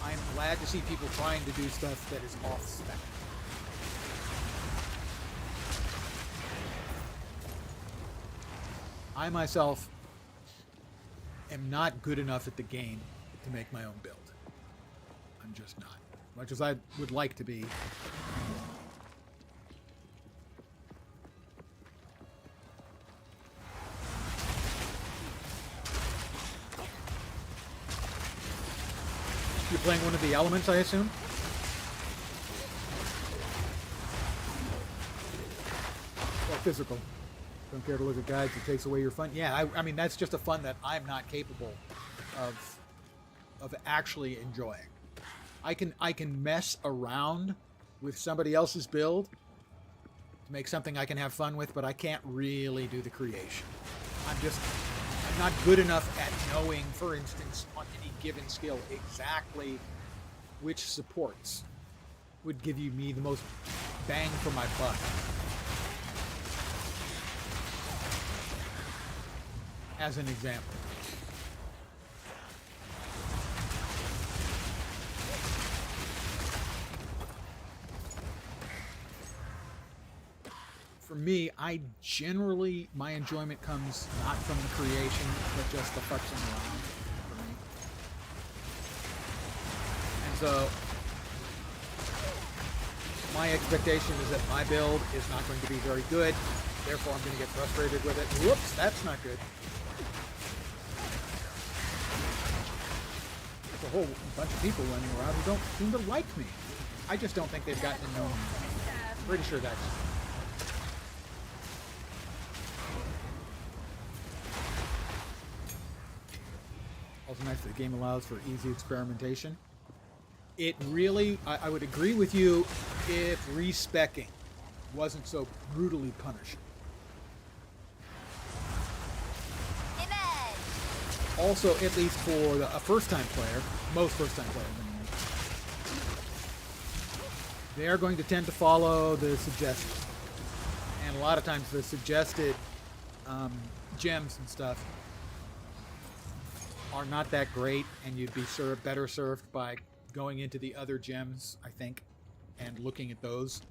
I'm glad to see people trying to do stuff that is off spec. I myself am not good enough at the game to make my own build. I'm just not. Much as I would like to be. You're playing one of the elements, I assume? Or physical. Don't care to look at guides, it takes away your fun. Yeah, I mean, that's just a fun that I'm not capable of actually enjoying. I can mess around with somebody else's build to make something I can have fun with, but I can't really do the creation. I'm not good enough at knowing, for instance, on any given skill exactly which supports would give you me the most bang for my buck. As an example. For me, my enjoyment comes not from the creation, but just the futzing around for me. And so, my expectation is that my build is not going to be very good, therefore I'm going to get frustrated with it. Whoops, that's not good. There's a whole bunch of people running around who don't seem to like me. I just don't think they've gotten to know me. Pretty sure that's... Also nice that the game allows for easy experimentation. It really, I would agree with you if respecking wasn't so brutally punishing. Also, at least for a first-time player, most first-time players anyway, they are going to tend to follow the suggestions. And a lot of times the suggested gems and stuff are not that great, and you'd be better served by going into the other gems, I think, and looking at those,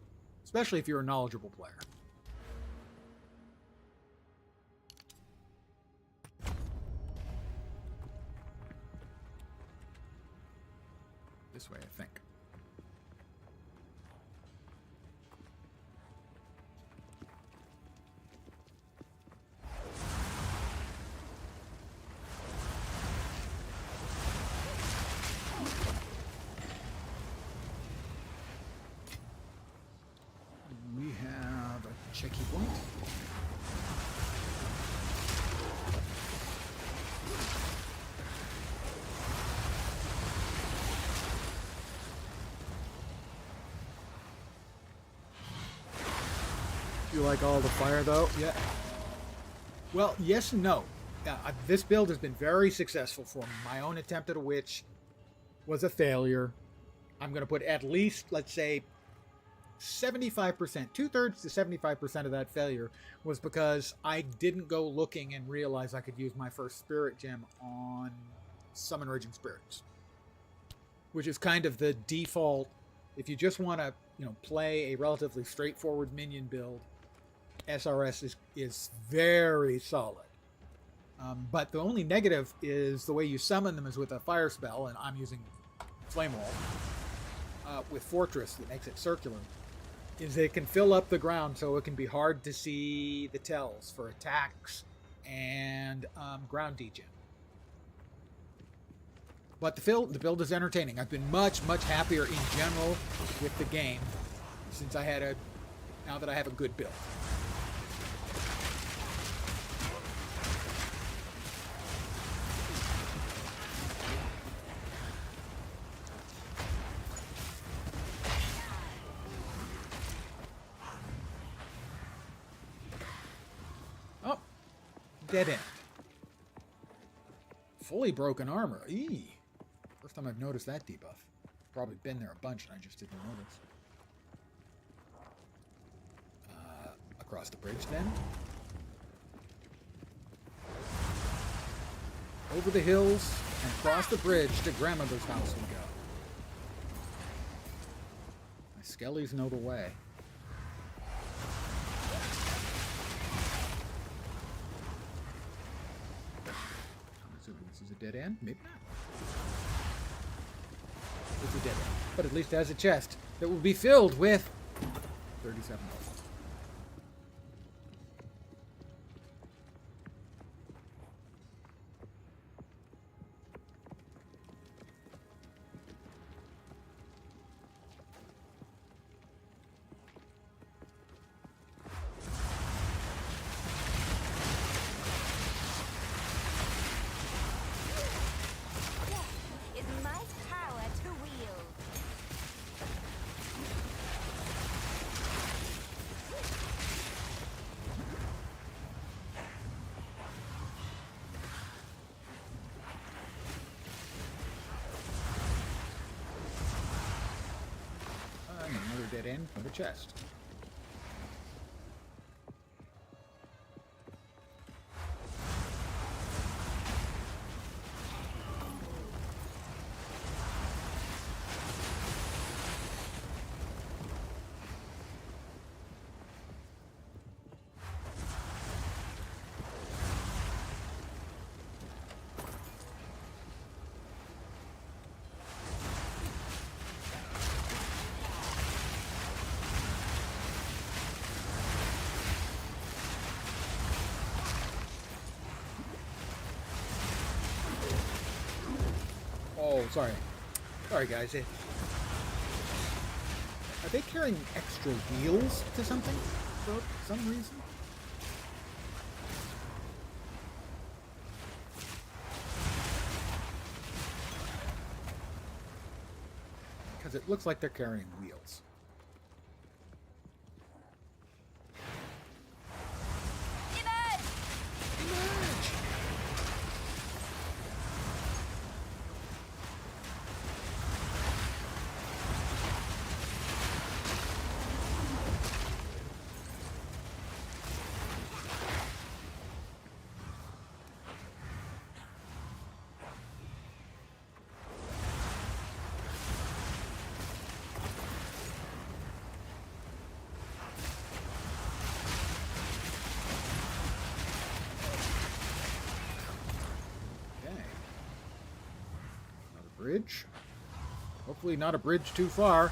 especially if you're a knowledgeable player. This way, I think. We have a checky point. You like all the fire, though? Yeah. Well, yes and no. This build has been very successful for me. My own attempt at a witch was a failure. I'm going to put at least, let's say, 75%, 2/3 to 75% of that failure was because I didn't go looking and realize I could use my first spirit gem on summon raging spirits, which is kind of the default. If you just want to, play a relatively straightforward minion build, SRS is very solid. But the only negative is the way you summon them is with a fire spell, and I'm using Flame Wall with Fortress that makes it circular. Is it can fill up the ground, so it can be hard to see the tells for attacks and ground degen. But the build is entertaining. I've been much happier in general with the game since now that I have a good build. Oh, dead end. Fully broken armor. Eee. First time I've noticed that debuff. Probably been there a bunch and I just didn't notice. Across the bridge then. Over the hills and across the bridge to grandmother's house we go. My skellies know the way. is a dead end? Maybe not. It's a dead end. But at least it has a chest that will be filled with 37 gold. Is my power to wield. And another dead end from the chest. Oh, sorry. Sorry, guys. Are they carrying extra wheels to something for some reason? Because it looks like they're carrying wheels. Bridge. Hopefully not a bridge too far.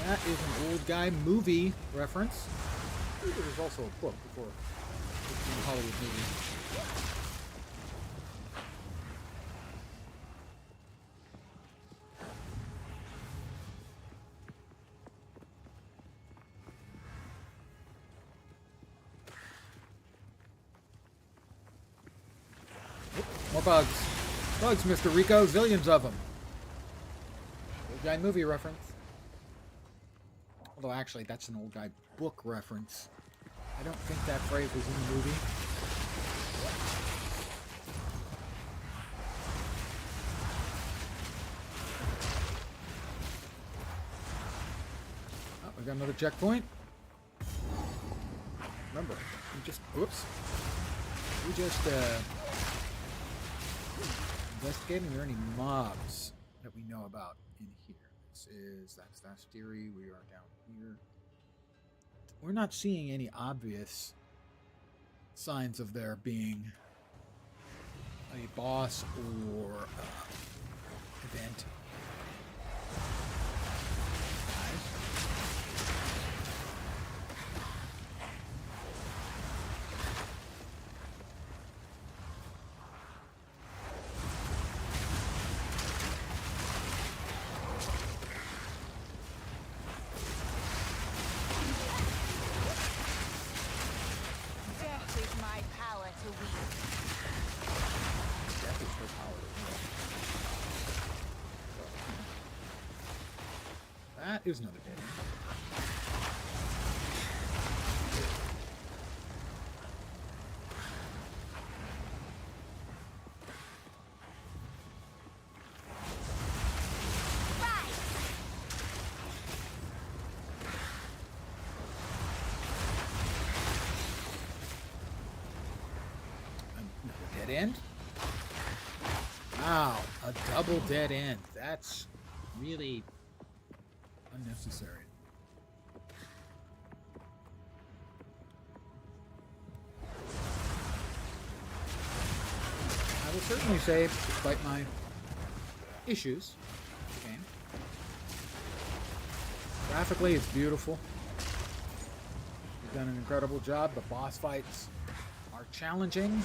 That is an old guy movie reference. I believe there was also a book before the Hollywood movie. Oop, more bugs. Bugs, Mr. Rico. Zillions of them. Old guy movie reference. Although, actually, that's an old guy book reference. I don't think that phrase was in the movie. Oh, we got another checkpoint. Remember, whoops. We just, investigating are there any mobs that we know about in here. That's theory. We are down here. We're not seeing any obvious signs of there being a boss or event. That is another dead end. Another dead end? Wow, a double dead end. That's really unnecessary. I will certainly say, despite my issues, game. Graphically, it's beautiful. You've done an incredible job. The boss fights are challenging,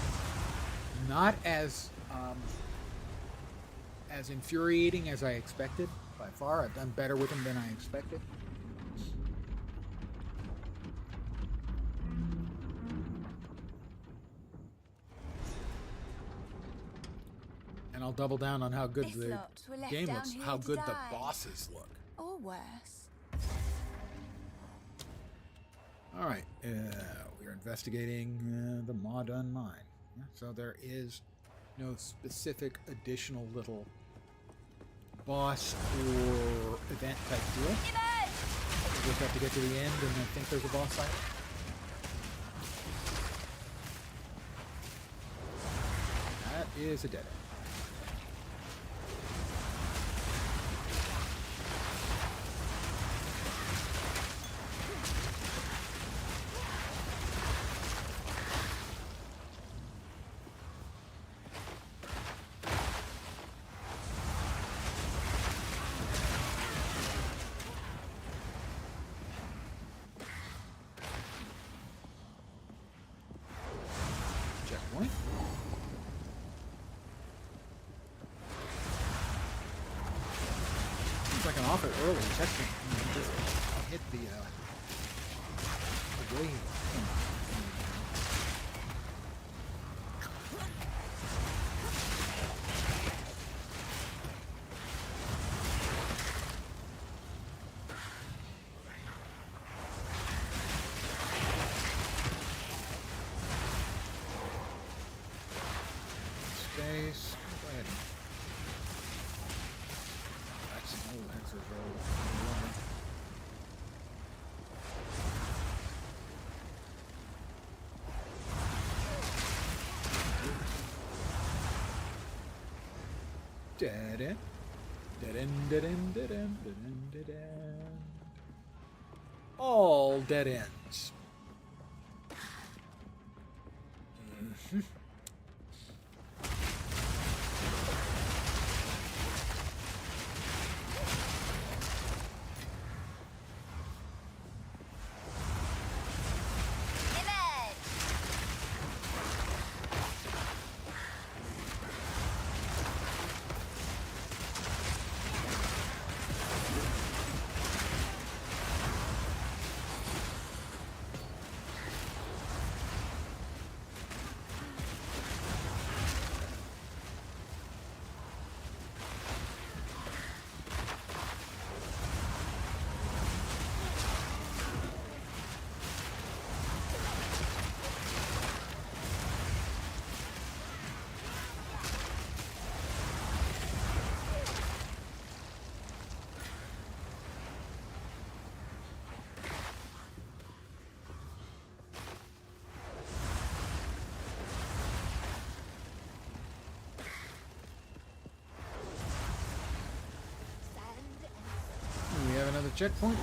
not as infuriating as I expected. By far, I've done better with them than I expected. And I'll double down on how good This the lot were left game down looks, here how to good the die. bosses look. Or worse. All right, we are investigating the Modern Mine. Yeah, so there is no specific additional little boss or event type deal. We just have to get to the end, and I think there's a boss fight. That is a dead end. Checkpoint. Seems like an awful early checkpoint. Just hit the wave. Space. Go ahead. That's an old exit road. Dead end. Dead end, dead end, dead end, dead end, dead end. All dead ends. We have another checkpoint.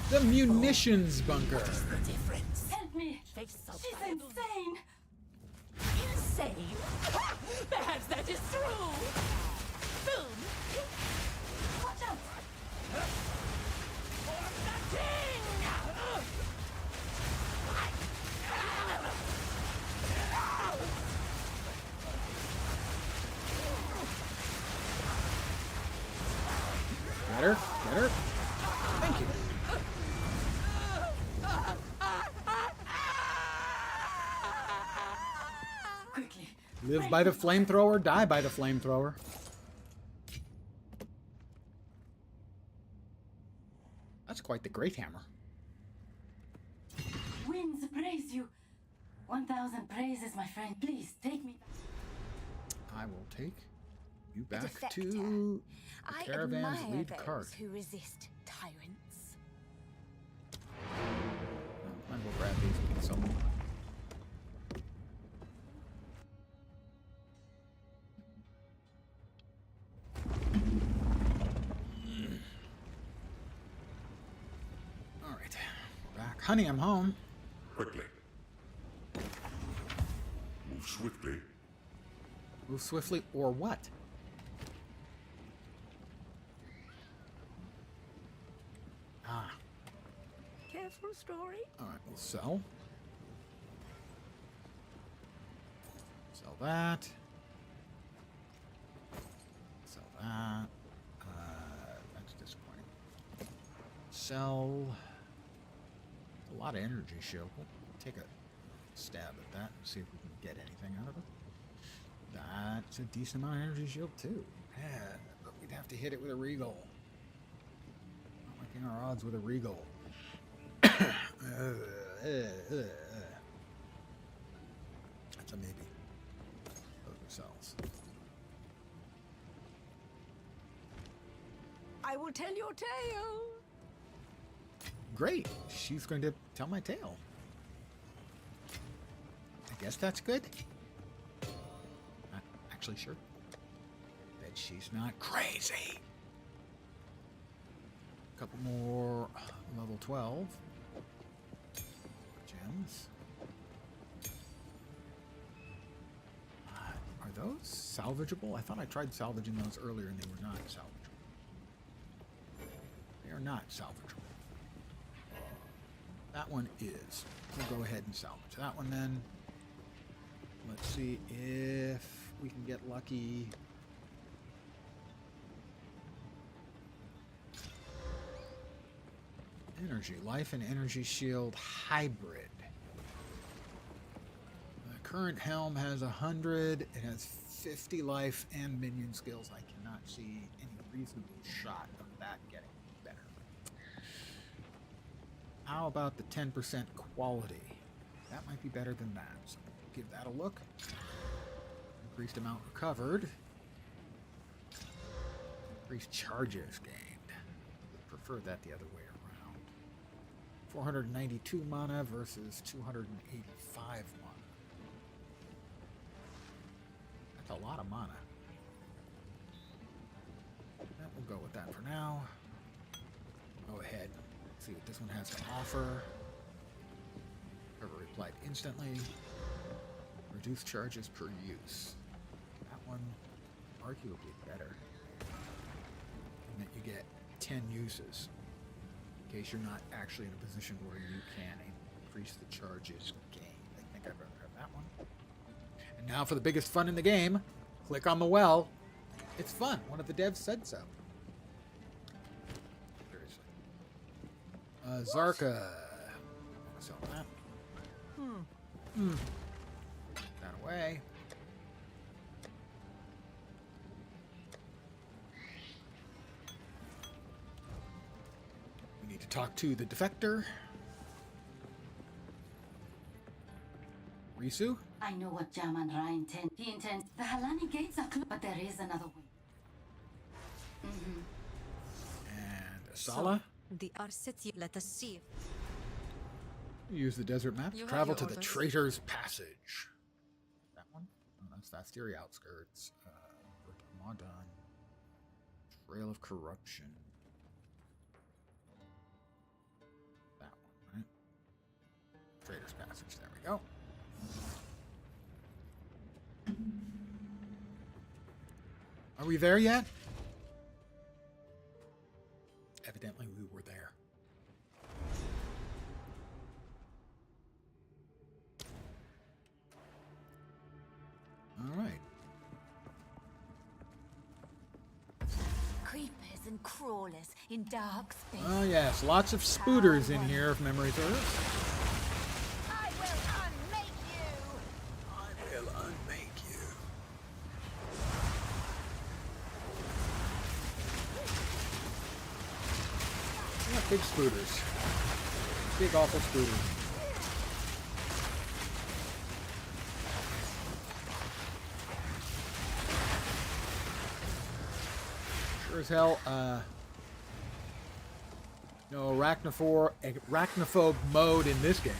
The munitions bunker. Help me! She's insane! Insane? Perhaps that is true. Soon. Watch out! Get her. Get her. Thank you. Quickly. Live by the flamethrower, die by the flamethrower. That's quite the great hammer. Winds praise you. 1,000 praises, my friend. Please, take me back. I will take you A back defector. to I the caravan's admire lead those cart. who resist tyrants. I will grab these with some. All right, back. Honey, I'm home. Quickly. Move swiftly. Move swiftly or what? Ah. Careful, story. Alright, we'll sell. Sell that. Sell that. That's disappointing. Sell. A lot of energy shield. We'll take a stab at that and see if we can get anything out of it. That's a decent amount of energy shield too. Yeah, but we'd have to hit it with a regal. Not liking our odds with a regal. That's a maybe. Those are cells. I will tell your tale. Great. She's going to tell my tale. I guess that's good. Not actually sure. Bet she's not crazy. A couple more level 12 gems. Are those salvageable? I thought I tried salvaging those earlier and they were not salvageable. They are not salvageable. That one is. We'll go ahead and salvage that one then. Let's see if we can get lucky. Energy. Life and energy shield hybrid. The current helm has 100. It has 50 life and minion skills. I cannot see any reasonable shot of that getting better. How about the 10% quality? That might be better than that. So give that a look. Increased amount recovered. Increased charges gained. Prefer that the other way around. 492 mana versus 285 mana. That's a lot of mana. We'll go with that for now. Go ahead. See what this one has to offer. Recovery applied instantly. Reduce charges per use. That one arguably better. And that you get 10 uses. In case you're not actually in a position where you can increase the charges gained. I think I'd rather have that one. And now for the biggest fun in the game. Click on the well. It's fun. One of the devs said so. Zarka. Sell that. That away. We need to talk to the defector. Risu? I know what Jaman Ra intends. He intends. The Halani gates are closed, but there is another way. And Asala? The Arcity, let us see. Use the desert map to travel to the Traitor's Passage. That one? Oh, that's the outskirts. Ramadan. Trail of Corruption. That one, right? Traitor's Passage. There we go. Are we there yet? Evidently we were there. All right. Creepers and crawlers in dark space. Oh yes, lots of spooters in here if memory serves. I will unmake you! I will unmake you. Yeah, big spooters. Big awful spooters. Sure as hell, no arachnophobe mode in this game.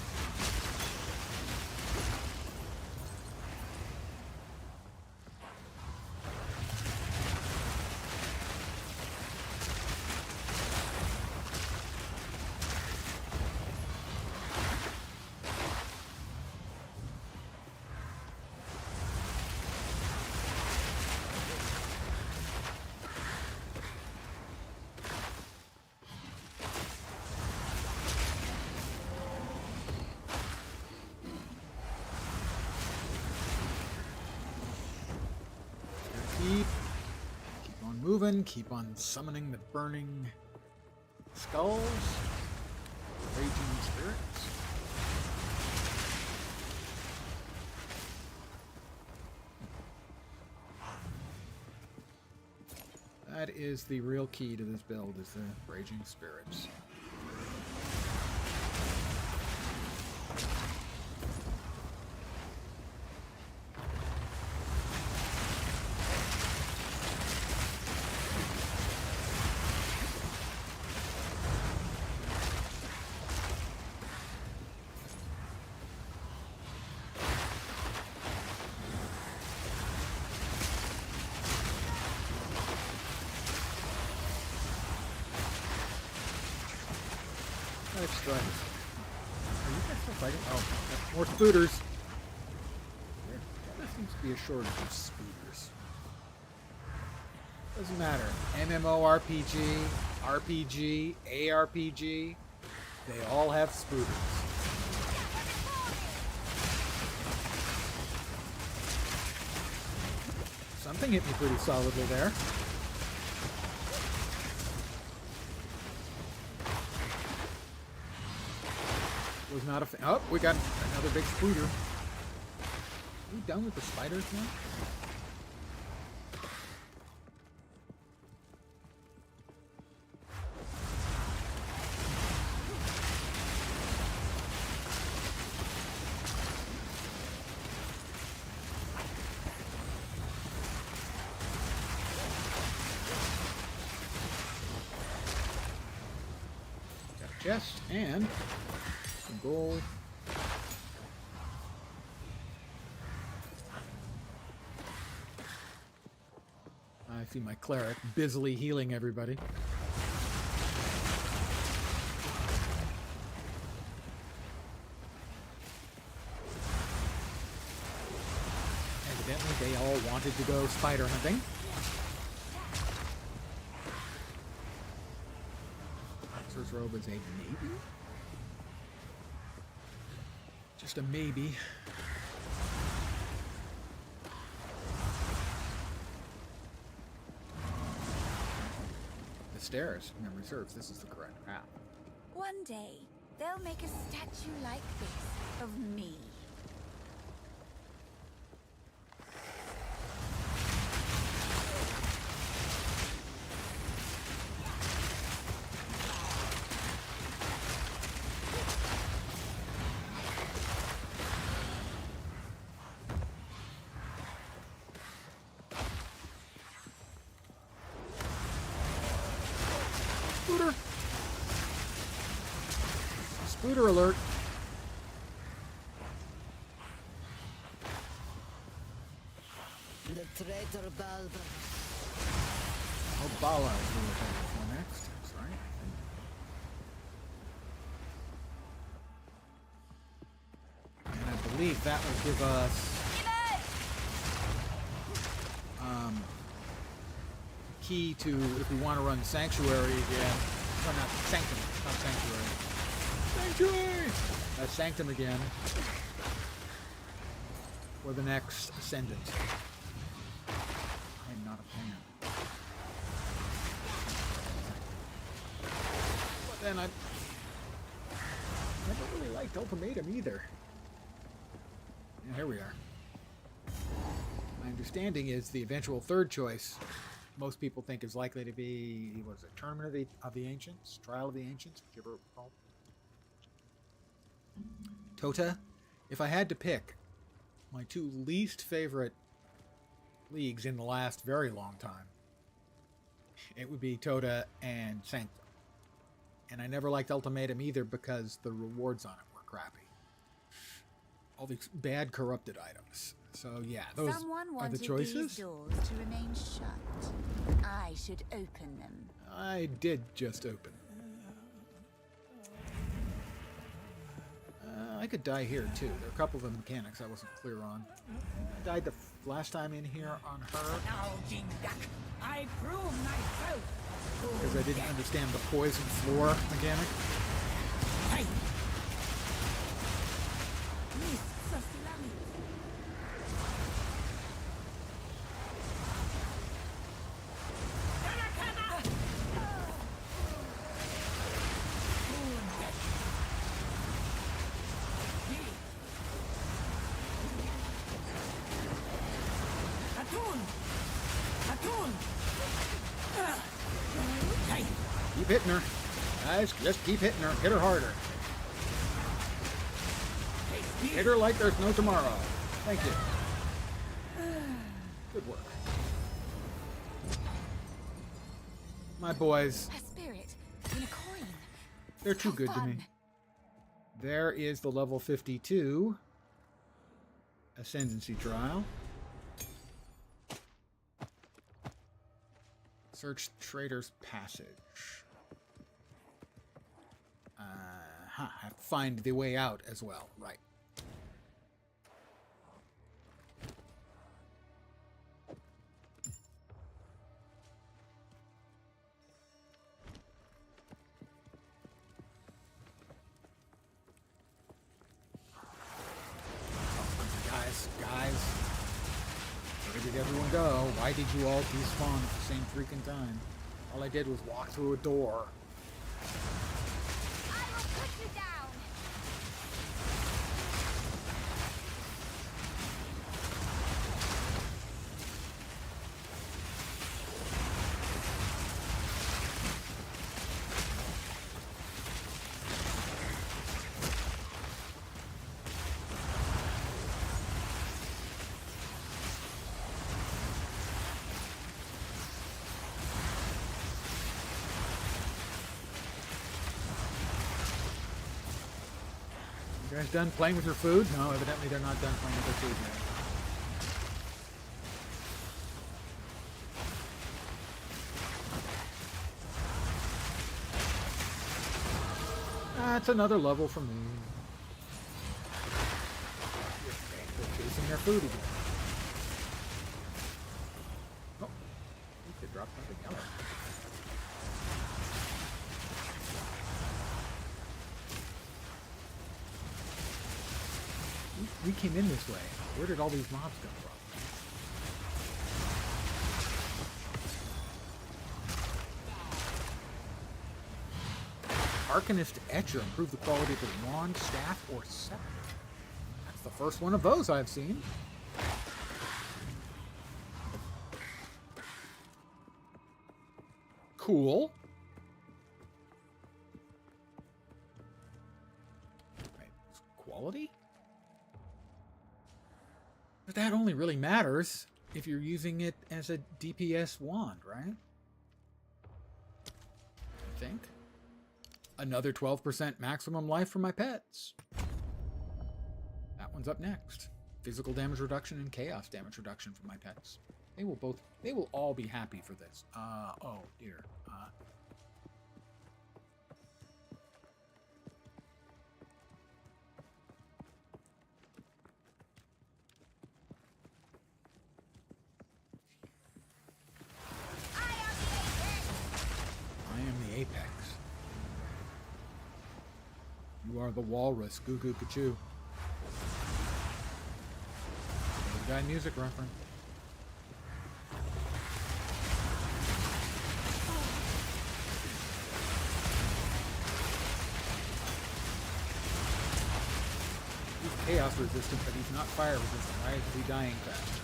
moving. Keep on summoning the burning skulls. Raging spirits. That is the real key to this build, is the raging spirits. Let's try this. Are you guys still fighting? Oh, more spooters. There seems to be a shortage of spooters. Doesn't matter. MMORPG, RPG, ARPG, they all have spooters. Something hit me pretty solidly there. Was not a fan. Oh, we got another big spooter. Are we done with the spiders now? Got a chest and some gold. I see my cleric busily healing everybody. Evidently, they all wanted to go spider hunting. Officer's robe is a maybe? Just a maybe. The stairs. Memory serves. This is the correct path. One day, they'll make a statue like this of me. Spooter! Spooter alert! The traitor Balba. Oh, Bala is who we're heading for next. That's right. And I believe that will give us key to if we want to run Sanctuary again. No, not Sanctum. Not Sanctuary. Sanctuary! Sanctum again. For the next Ascendant. I'm not a fan. But then I never really liked Ultimatum either. And here we are. My understanding is the eventual third choice most people think is likely to be, what is it, Tournament of the Ancients? Trial of the Ancients, whichever it's called. Tota, if I had to pick my two least favorite leagues in the last very long time, it would be Tota and Sanctum. And I never liked Ultimatum either because the rewards on it were crappy. All these bad corrupted items. So yeah, those Someone are the wanted choices. these doors to remain shut. I should open them. I did just open. I could die here too. There are a couple of the mechanics I wasn't clear on. I died the last time in here on her Now, Jingdak, I prove myself. because I didn't understand the poison floor mechanic. Hey. Miss Saslami. hitting her. Guys, just keep hitting her. Hit her harder. Hit her like there's no tomorrow. Thank you. Good work. My boys, A spirit in a coin. they're too good to me. There is the level 52 Ascendancy Trial. Search Trader's Passage. I have to find the way out as well. Right. Guys. Where did everyone go? Why did you all despawn at the same freaking time? All I did was walk through a door. I will put you down. You guys done playing with your food? No, evidently they're not done playing with their food yet. That's another level for me. They're chasing their food again. Oh, you could drop something else. We came in this way. Where did all these mobs come from? Arcanist Etcher. Improve the quality of the wand, staff, or scepter. That's the first one of those I've seen. Cool. Right. Quality? But that only really matters if you're using it as a DPS wand, right? I think. Another 12% maximum life for my pets. That one's up next. Physical damage reduction and chaos damage reduction for my pets. They will all be happy for this. Oh dear. I am the apex. You are the walrus, goo goo gachoo. Guy music reference. He's chaos resistant, but he's not fire resistant. Why is he dying faster?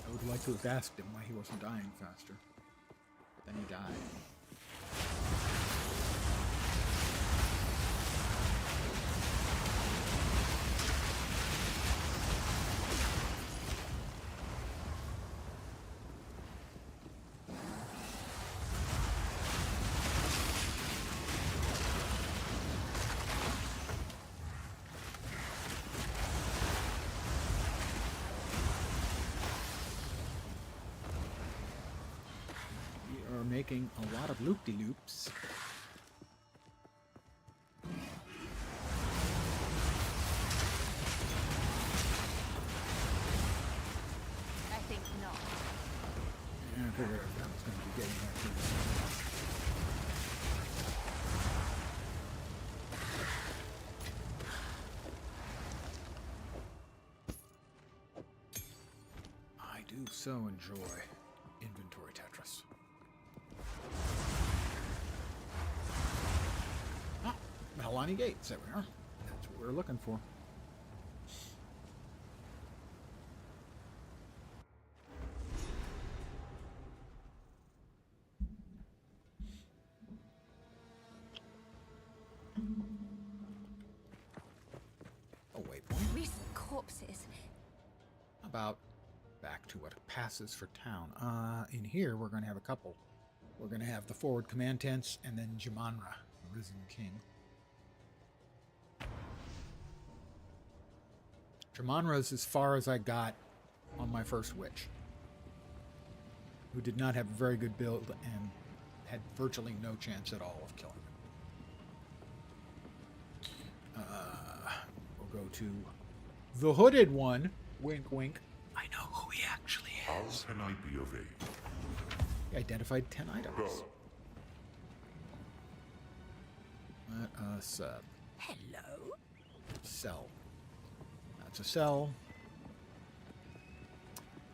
I would like to have asked him why he wasn't dying faster. Then he died. Making a lot of loop-de-loops. I think not. Yeah, I figured that was going to be getting back to this. I do so enjoy inventory Tetris. Malani Gates, there we are. That's what we're looking for. corpses. About back to what passes for town. In here, we're going to have a couple. We're going to have the forward command tents and then Jamanra, the Risen King. Jamanra's as far as I got on my first witch, who did not have a very good build and had virtually no chance at all of killing him. We'll go to the hooded one. Wink, wink. I know who he actually How is. can I be of aid? He identified 10 items. Go. Let us Hello? sell. That's a sell.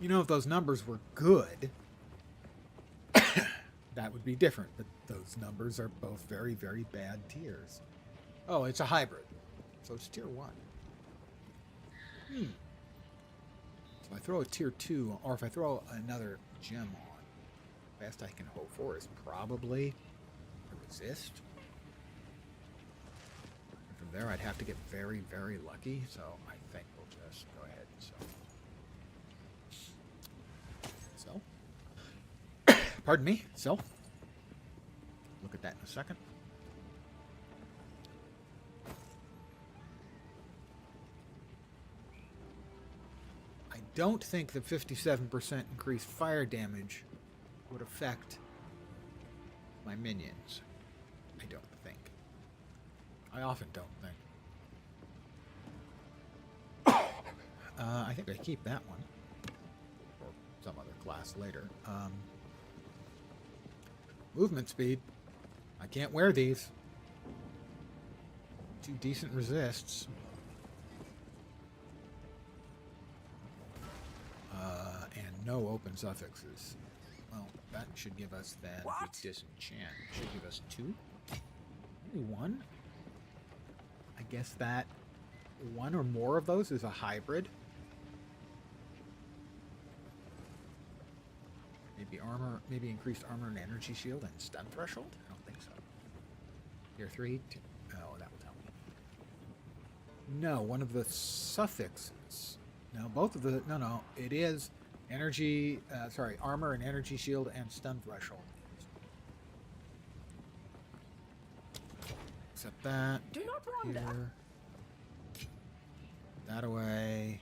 You know, if those numbers were good, that would be different. But those numbers are both very, very bad tiers. Oh, it's a hybrid. So it's tier 1. So if I throw a tier 2, or if I throw another gem on, best I can hope for is probably a resist. From there, I'd have to get very, very lucky. So I think we'll just go ahead and sell. Sell. Pardon me. Sell. Look at that in a second. I don't think the 57% increased fire damage would affect my minions. I don't think. I often don't think. I think I keep that one. Or some other class later. Movement speed. I can't wear these. 2 decent resists. And no open suffixes. Well, that should give us then What? the disenchant. Should give us 2? Only 1? I guess that 1 or more of those is a hybrid. Maybe armor, maybe increased armor and energy shield and stun threshold? I don't think so. Tier 3? Oh, that will tell me. No, one of the suffixes. No, both of the... No, it is energy... armor and energy shield and stun threshold. Except that. Do not wander. Here. That away.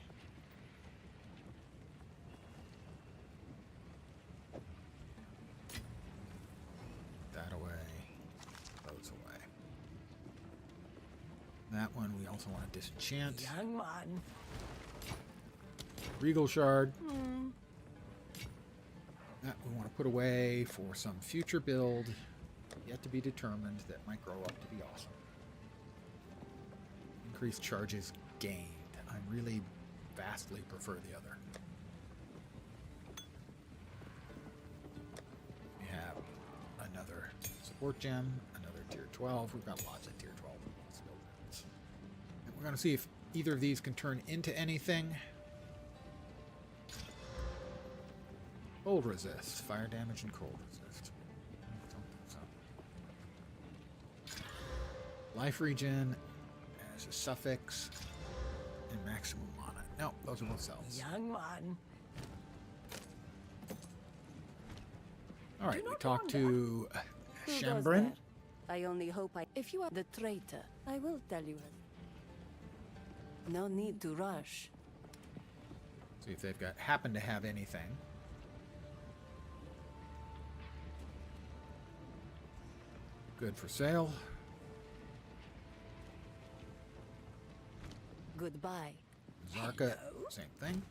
That away. Those away. That one we also want to disenchant. Young man. Regal Shard. That we want to put away for some future build yet to be determined that might grow up to be awesome. Increased charges gained. I really vastly prefer the other. We have another support gem, another tier 12. We've got lots of tier 12 skill gems. And we're going to see if either of these can turn into anything. Cold resist, fire damage and cold resist. Life regen as a suffix and maximum mana. No, those are both cells. Young man. All right, Do we not talked wander. to Who goes Shambrin. there? I only hope if you are the traitor, I will tell you. No need to rush. See if they've happen to have anything. Good for sale. Goodbye. Zarka, same thing.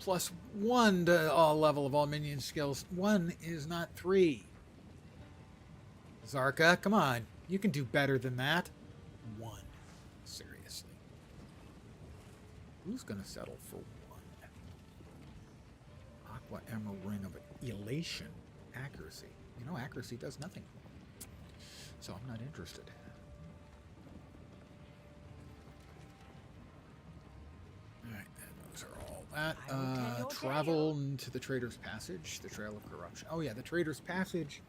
+1 to all level of all minion skills. 1 is not 3. Zarka, come on. You can do better than that. 1. Seriously. Who's going to settle for 1? Aqua Emerald Ring of Elation. Accuracy. You know, accuracy does nothing. So I'm not interested. Alright, those are all that. I will tell your Travel to the Trader's Passage, the Trail of Corruption. Oh yeah, the Trader's Passage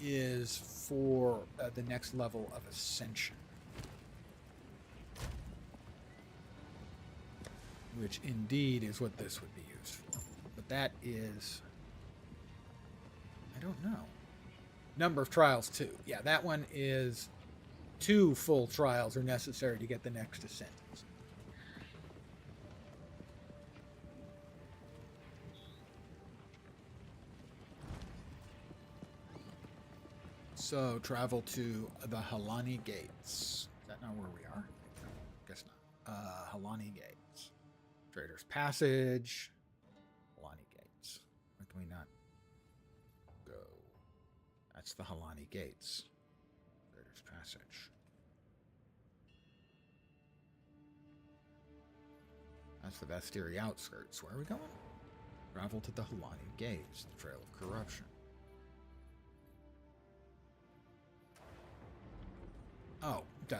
is for the next level of Ascension. which indeed is what this would be used for. But that is... I don't know. Number of trials, 2. Yeah, that one is 2 full trials are necessary to get the next ascent. So, travel to the Halani Gates. Is that not where we are? No, guess not. Halani Gates. Trader's Passage. Halani Gates. Why can we not go? That's the Halani Gates. Trader's Passage. That's the Vestiri outskirts. Where are we going? Travel to the Halani Gates, the Trail of Corruption. Oh, duh.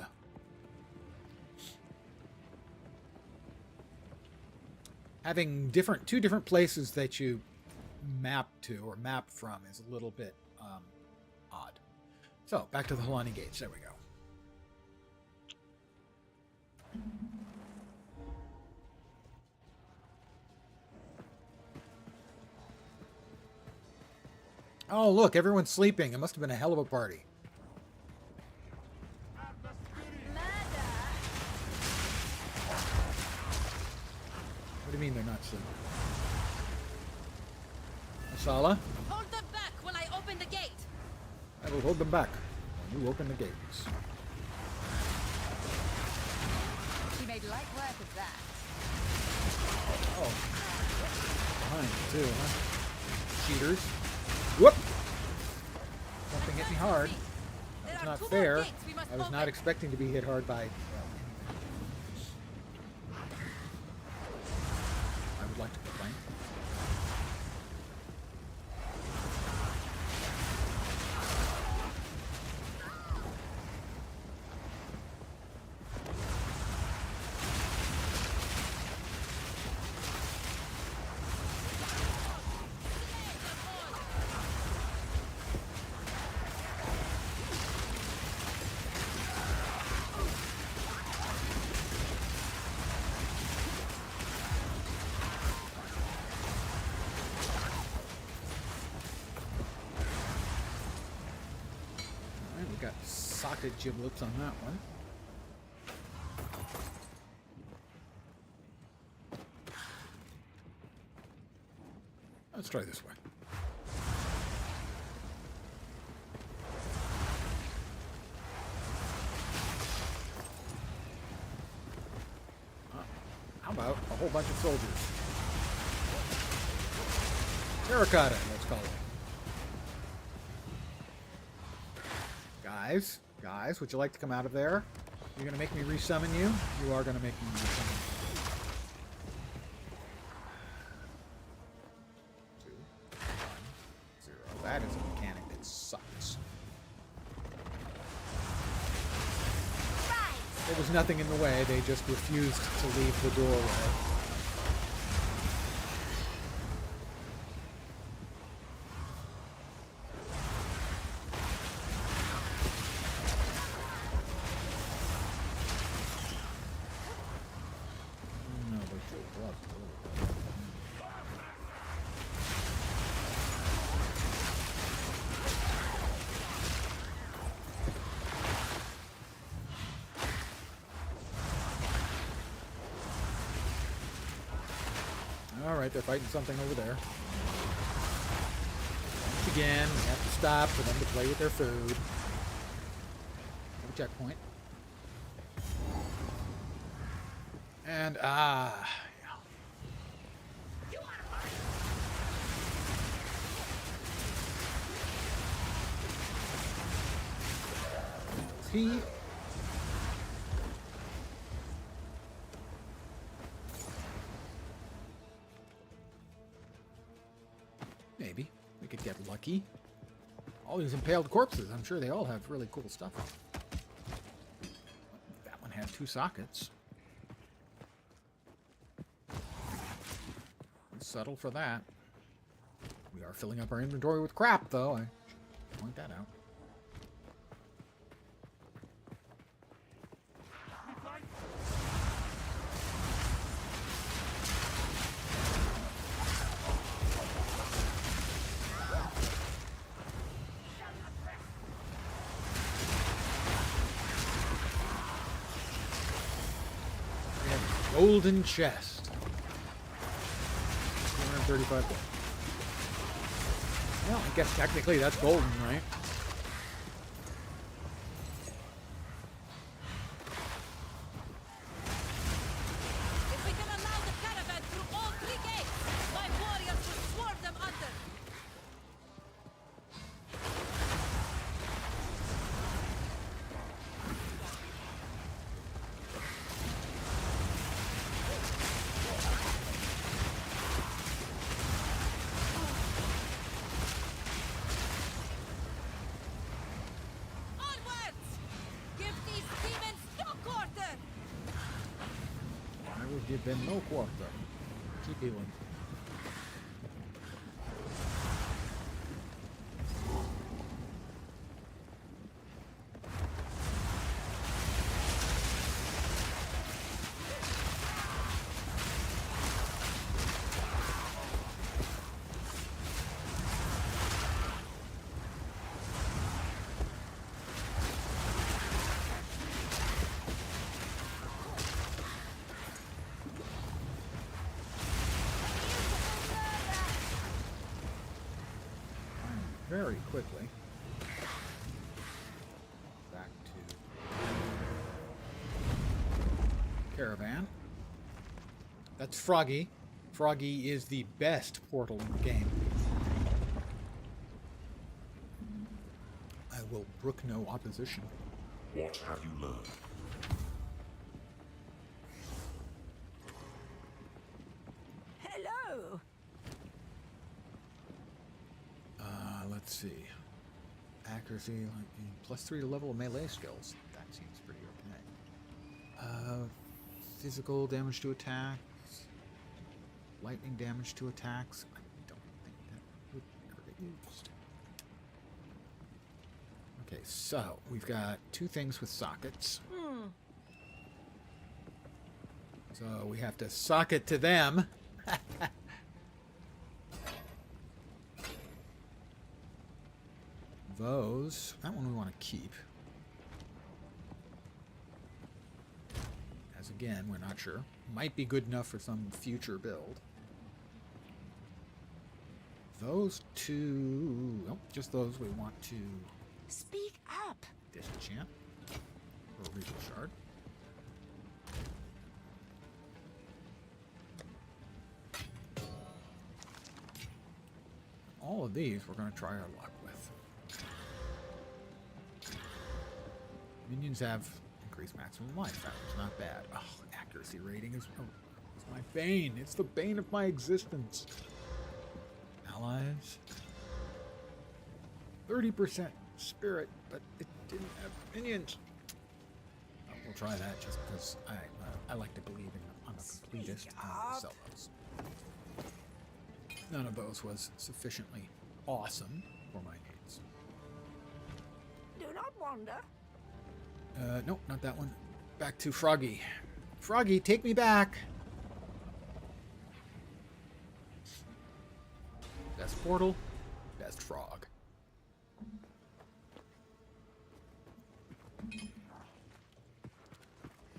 Having two different places that you map to or map from is a little bit odd. So, back to the Halani Gates. There we go. Oh, look, everyone's sleeping. It must have been a hell of a party. What do you mean they're not sleeping? Asala? Hold them back while I open the gate. I will hold them back when you open the gates. She made light work of that. Oh. Behind you too, huh? Cheaters. Whoop! Something hit me hard. That was not fair. I was not expecting to be hit hard by... I would like to complain. Socket giblets on that one. Let's try this way. How about a whole bunch of soldiers? Terracotta, let's call it. Guys, would you like to come out of there? You're going to make me resummon you? You are going to make me resummon you. 2, 1, 0. That is a mechanic that sucks. There was nothing in the way. They just refused to leave the doorway. Alright, they're fighting something over there. Once again, we have to stop for them to play with their food. Have a checkpoint. And, yeah. He... Maybe. We could get lucky. All these impaled corpses, I'm sure they all have really cool stuff on them. That one had 2 sockets. Let's settle for that. We are filling up our inventory with crap, though. I should point that out. Golden chest. 235 gold. Well, I guess technically that's golden, right? If we can allow the caravan through all 3 gates, my warriors will swarm them under. Onwards! Give these demons no quarter! I will give them no quarter. Keep healing. Very quickly. Back to caravan. That's Froggy. Froggy is the best portal in the game. I will brook no opposition. What have you learned? Hello. Let's see. Accuracy, +3 to level of melee skills. That seems pretty okay. Physical damage to attacks. Lightning damage to attacks. I don't think that would ever get used. Okay, so we've got 2 things with sockets. So we have to socket to them. Those, that one we want to keep. As again, we're not sure. Might be good enough for some future build. Those 2, oh, just those we want to Speak up. disenchant. Or regal shard. All of these we're going to try our luck with. Minions have increased maximum life. That was not bad. Oh, accuracy rating is my bane. It's the bane of my existence. Allies. 30% spirit, but it didn't have minions. Oh, we'll try that just because I like to believe I'm a completist. I'll sell those. None of those was sufficiently awesome for my needs. Do not wander. Nope, not that one. Back to Froggy. Froggy, take me back! Best portal, best frog.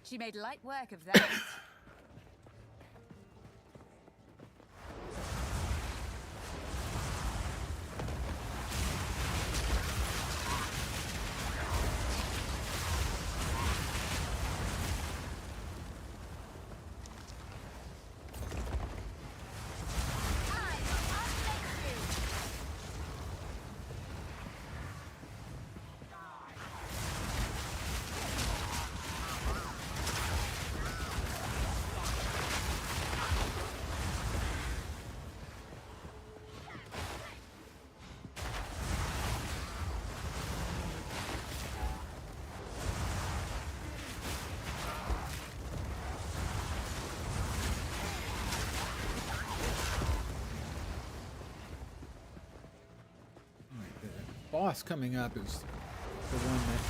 She made light work of that. Boss coming up is the one that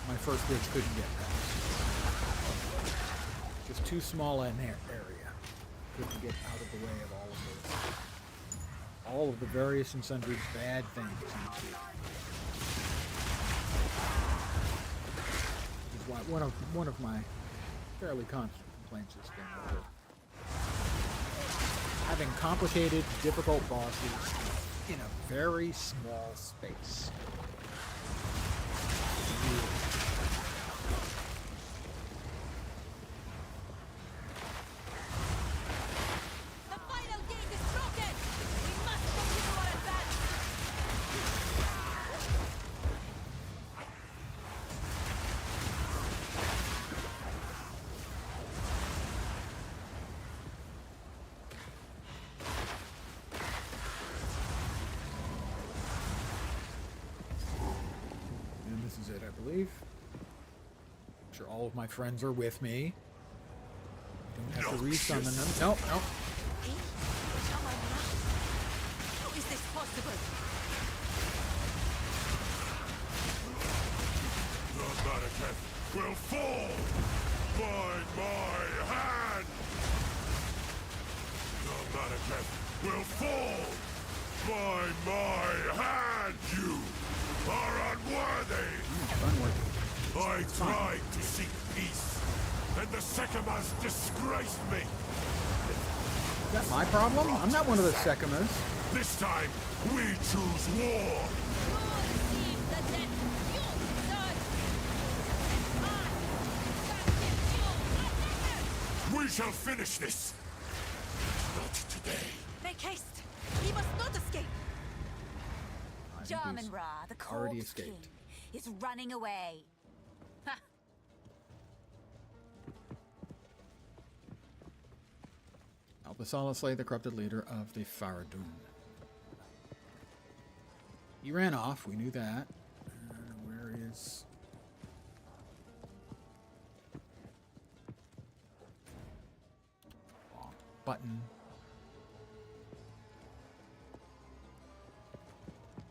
my first witch couldn't get past. Just too small an area. Couldn't get out of the way of all of the various and sundry bad things. Which is why one of my fairly constant complaints this game over having complicated, difficult bosses in a very small space. The final gate is broken! We must continue our advance! And this is it, I believe. I'm sure all of my friends are with me. Don't have to resummon them. No, no. How is this possible? The Manaketh will fall by my hand! The Manaketh will fall by my hand! You are unworthy! Unworthy. I tried to seek peace, and the Sekimas disgraced me! Is that my problem? I'm not one of the Sekimas. This time, we choose war! Receive the death you deserve! I We shall finish this! Not today. Make haste! He must not escape! I think Jarman he's Ra, the already Corpse King, escaped. is running away. Ha! Albasala slay the corrupted leader of the Faradun. He ran off, we knew that. Where is... Wrong button.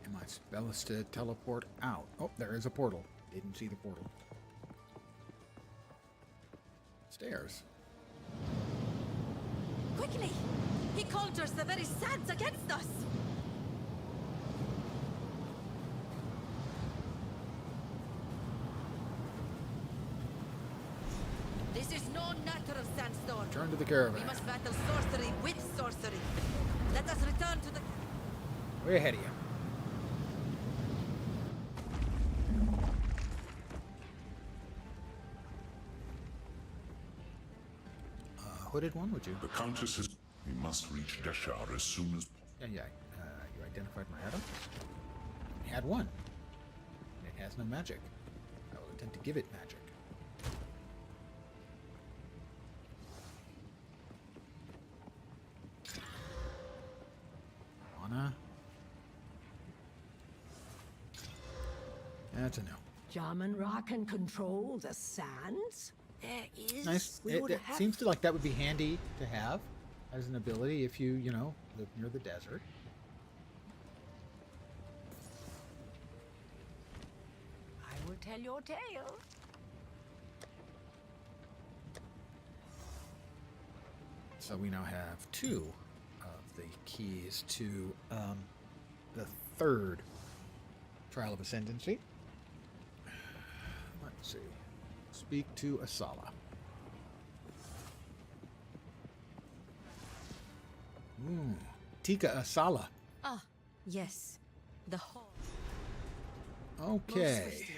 Am I supposed to teleport out? Oh, there is a portal. Didn't see the portal. Stairs. Quickly! He conjures the very sands against us! This is no natural sandstorm. Turn to the We caravan. must battle sorcery with sorcery. Let us return to the... Way ahead of you. Hooded one, would you? The Countess has... We must reach Deshar as soon as possible. Yeah. You identified my item? It had one. It has no magic. I will attempt to give it magic. Mana. That's a no. Jarman Ra can control the sands? There is... Nice. We It would have... seems to like that would be handy to have as an ability if you, live near the desert. I will tell your tale. So we now have 2 of the keys to the 3rd Trial of Ascendancy. Let's see. Speak to Asala. Tika Asala. Ah, yes. The hall. Okay.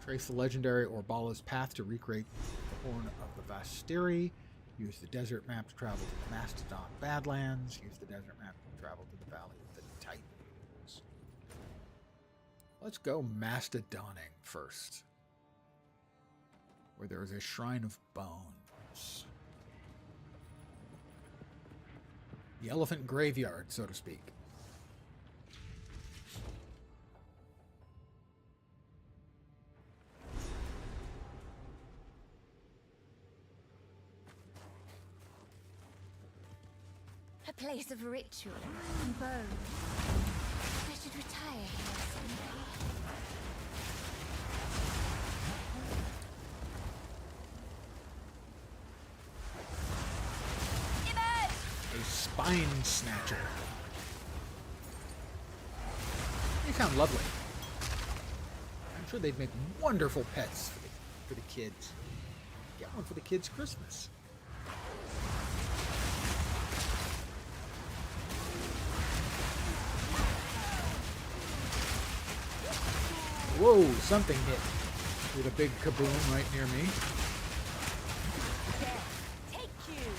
Trace the legendary Orbala's path to recreate the Horn of the Vastiri. Use the desert map to travel to the Mastodon Badlands. Use the desert map to travel to the Valley of the Titans. Let's go Mastodoning first, where there is a Shrine of Bones. The elephant graveyard, so to speak. A place of ritual and bone. I should retire here someday. A spine snatcher. They sound lovely. I'm sure they'd make wonderful pets for the for the kids. Get one for the kids' Christmas. Whoa, something hit with a big kaboom right near me. Take you.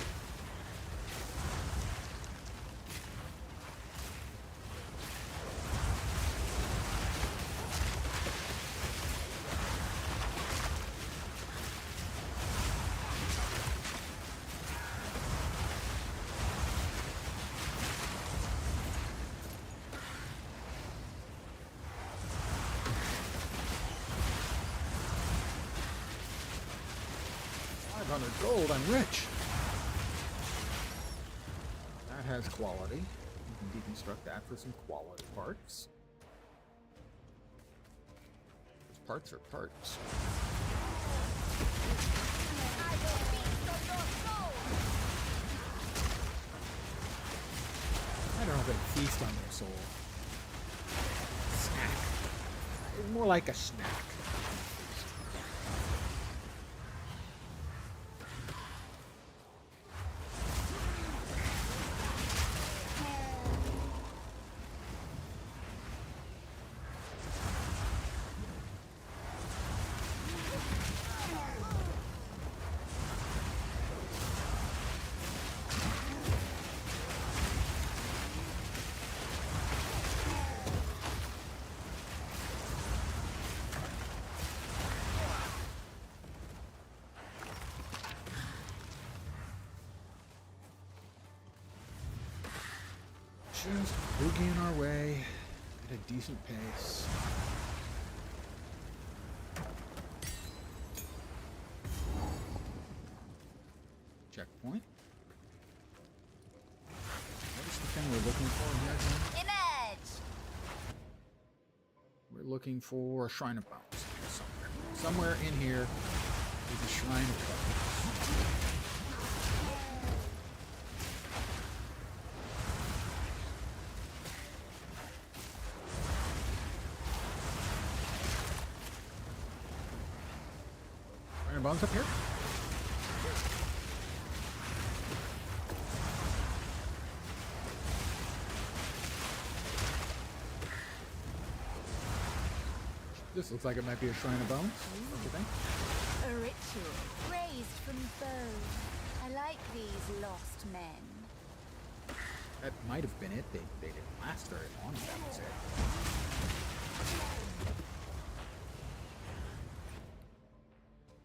Gold, I'm rich. That has quality. You can deconstruct that for some quality parts. Those parts are parts. I will feast on your soul. I don't know if it'll feast on your soul. Snack. It's more like a snack. Just boogieing our way at a decent pace. Checkpoint. What is the thing we're looking for here again? Image. We're looking for a Shrine of Bones somewhere. Somewhere in here is a Shrine of Bones. Bones up here? This looks like it might be a Shrine of Bones. What do you think? A ritual raised from bone. I like these lost men. That might have been it. They didn't last very long, if that was it.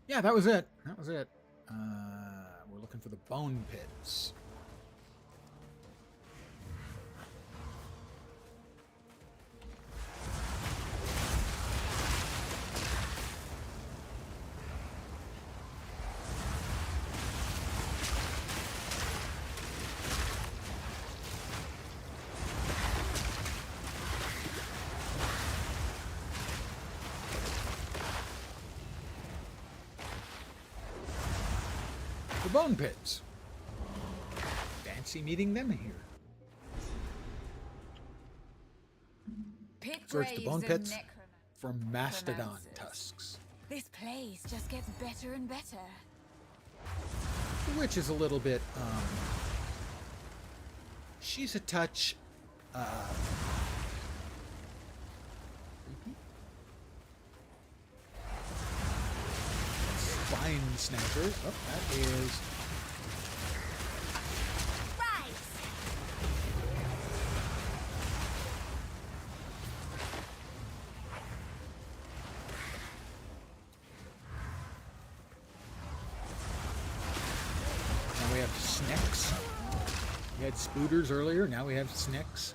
Yeah, that was it. That was it. We're looking for the bone pits. The bone pits. Fancy meeting them here. Pit Search the graves bone of pits necromancers. for mastodon necromancers. tusks. This place just gets better and better. Which is a little bit, she's a touch, spine snatchers. Oh, that is... Now we have snecks. We had spooters earlier, now we have snecks.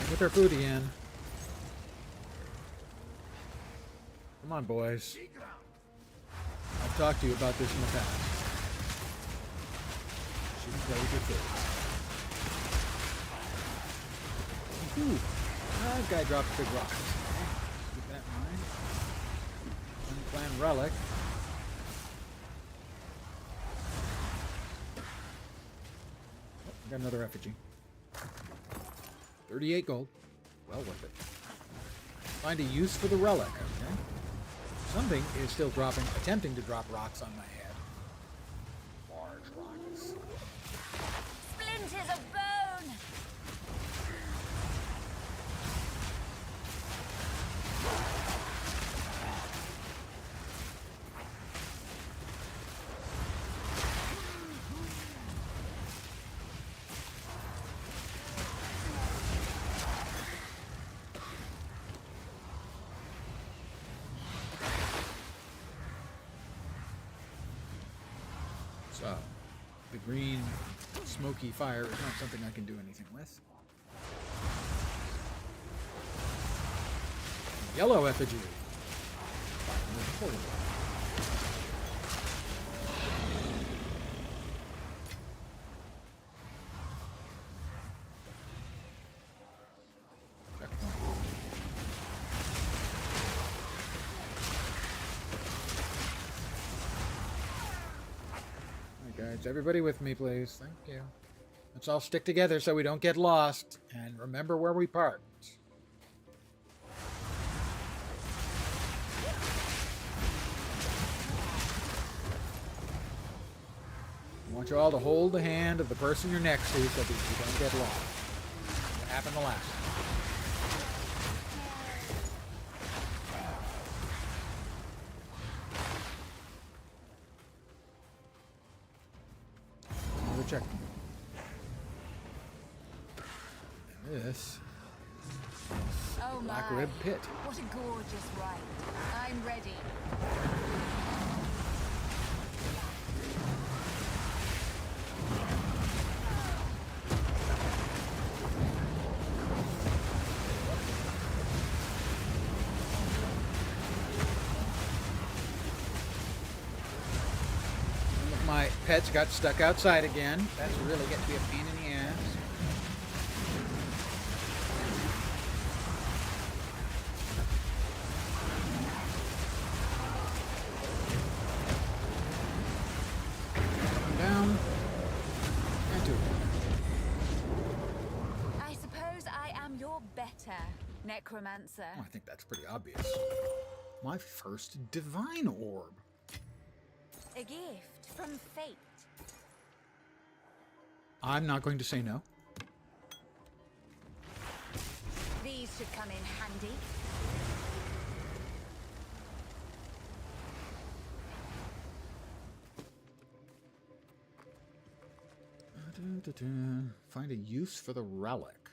Get their food again. Come on, boys. I've talked to you about this in the past. Shouldn't play with your face. Ooh. That guy dropped a big rock. Keep that in mind. Unplanned relic. Oh, got another effigy. 38 gold. Well worth it. Find a use for the relic, okay? Something is still attempting to drop rocks on my head. Large rocks. Splinters of bone! So, the green smoky fire is not something I can do anything with. Yellow effigy. Guys, everybody with me, please. Thank you. Let's all stick together so we don't get lost. And remember where we parked. I want you all to hold the hand of the person you're next to so that you don't get lost. What happened the last time? Check. And this Oh Black my. Rib Pit. What a gorgeous ride. I'm ready. My pets got stuck outside again. That's really getting to be a pain in the ass. Down. And two. I suppose I am your better necromancer. Oh, I think that's pretty obvious. My first divine orb. A gift from fate. I'm not going to say no. These should come in handy. Find a use for the relic.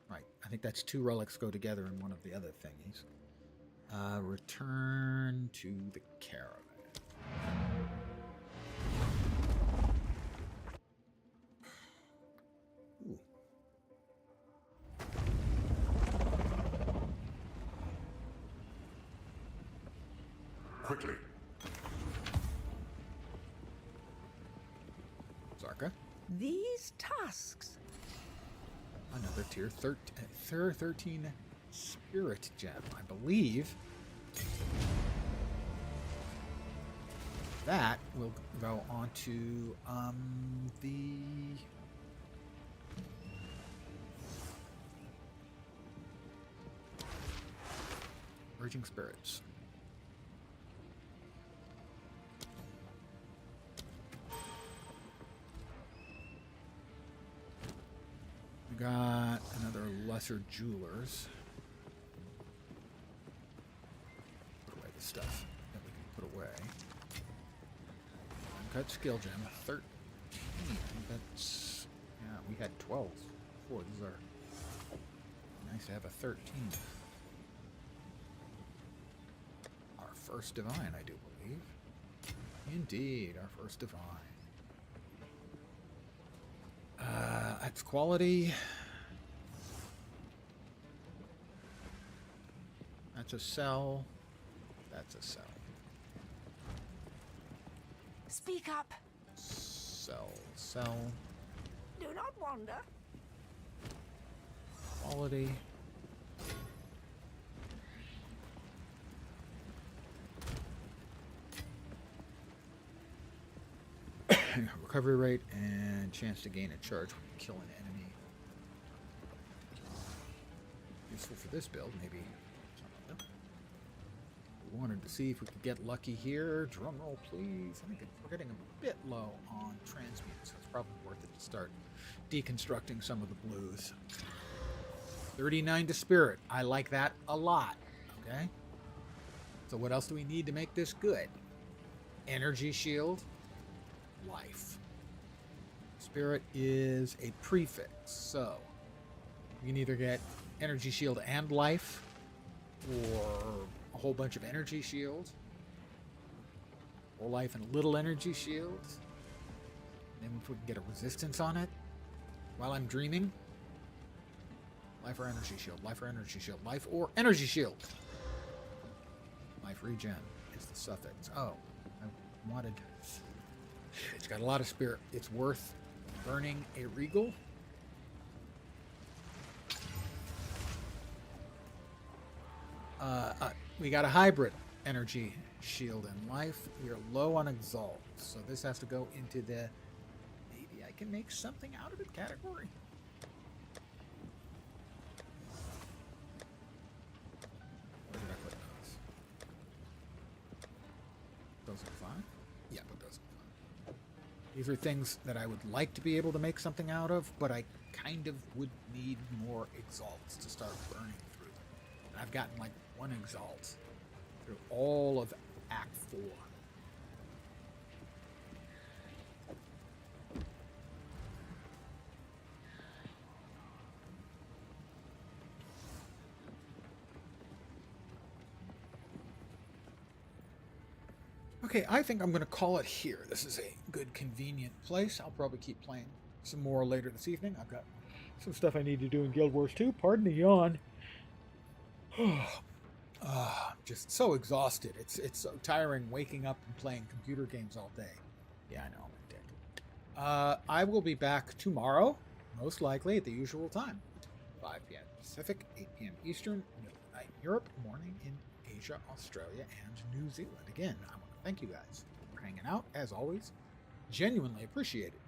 Right, I think that's 2 relics go together in one of the other thingies. Return to the caravan. Ooh. Quickly. Zarka. These tusks. Another tier 13 spirit gem, I believe. That will go on to the Urging Spirits. We got another lesser jewelers. Put away the stuff that we can put away. Cut skill gem 13. That's, yeah, we had 12 before. These are nice to have a 13. Our first divine, I do believe. Indeed, our first divine. That's quality. That's a sell. That's a cell. Speak up. Cell. Cell. Do not wander. Quality. Recovery rate and chance to gain a charge when you kill an enemy. Useful for this build, maybe. We wanted to see if we could get lucky here. Drum roll, please. I think we're getting a bit low on transmute, so it's probably worth it to start deconstructing some of the blues. 39 to spirit. I like that a lot. Okay. So what else do we need to make this good? Energy shield. Life. Spirit is a prefix, so you can either get energy shield and life, or a whole bunch of energy shields, or life and a little energy shield. And then if we can get a resistance on it while I'm dreaming. Life or energy shield, life or energy shield, life or energy shield. Life regen is the suffix. Oh, I wanted... It's got a lot of spirit. It's worth burning a regal. We got a hybrid energy shield and life. We are low on exalt, so this has to go into the maybe I can make something out of it category. Where did I put those? Those are fine. Yeah, but those are fine. These are things that I would like to be able to make something out of, but I kind of would need more exalts to start burning through them. And I've gotten like one exalt through all of Act 4. Okay, I think I'm going to call it here. This is a good, convenient place. I'll probably keep playing some more later this evening. I've got some stuff I need to do in Guild Wars 2. Pardon the yawn. I'm just so exhausted. It's so tiring waking up and playing computer games all day. Yeah, I know, I'm a dick. I will be back tomorrow, most likely at the usual time. 5 p.m. Pacific, 8 p.m. Eastern, midnight in Europe, morning in Asia, Australia, and New Zealand. Again, I want to thank you guys for hanging out, as always. Genuinely appreciate it.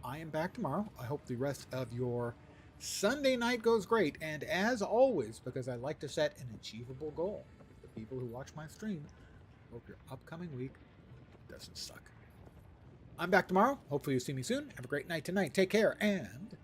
I am back tomorrow. I hope the rest of your Sunday night goes great. And as always, because I like to set an achievable goal for the people who watch my stream, hope your upcoming week doesn't suck. I'm back tomorrow. Hopefully you see me soon. Have a great night tonight. Take care and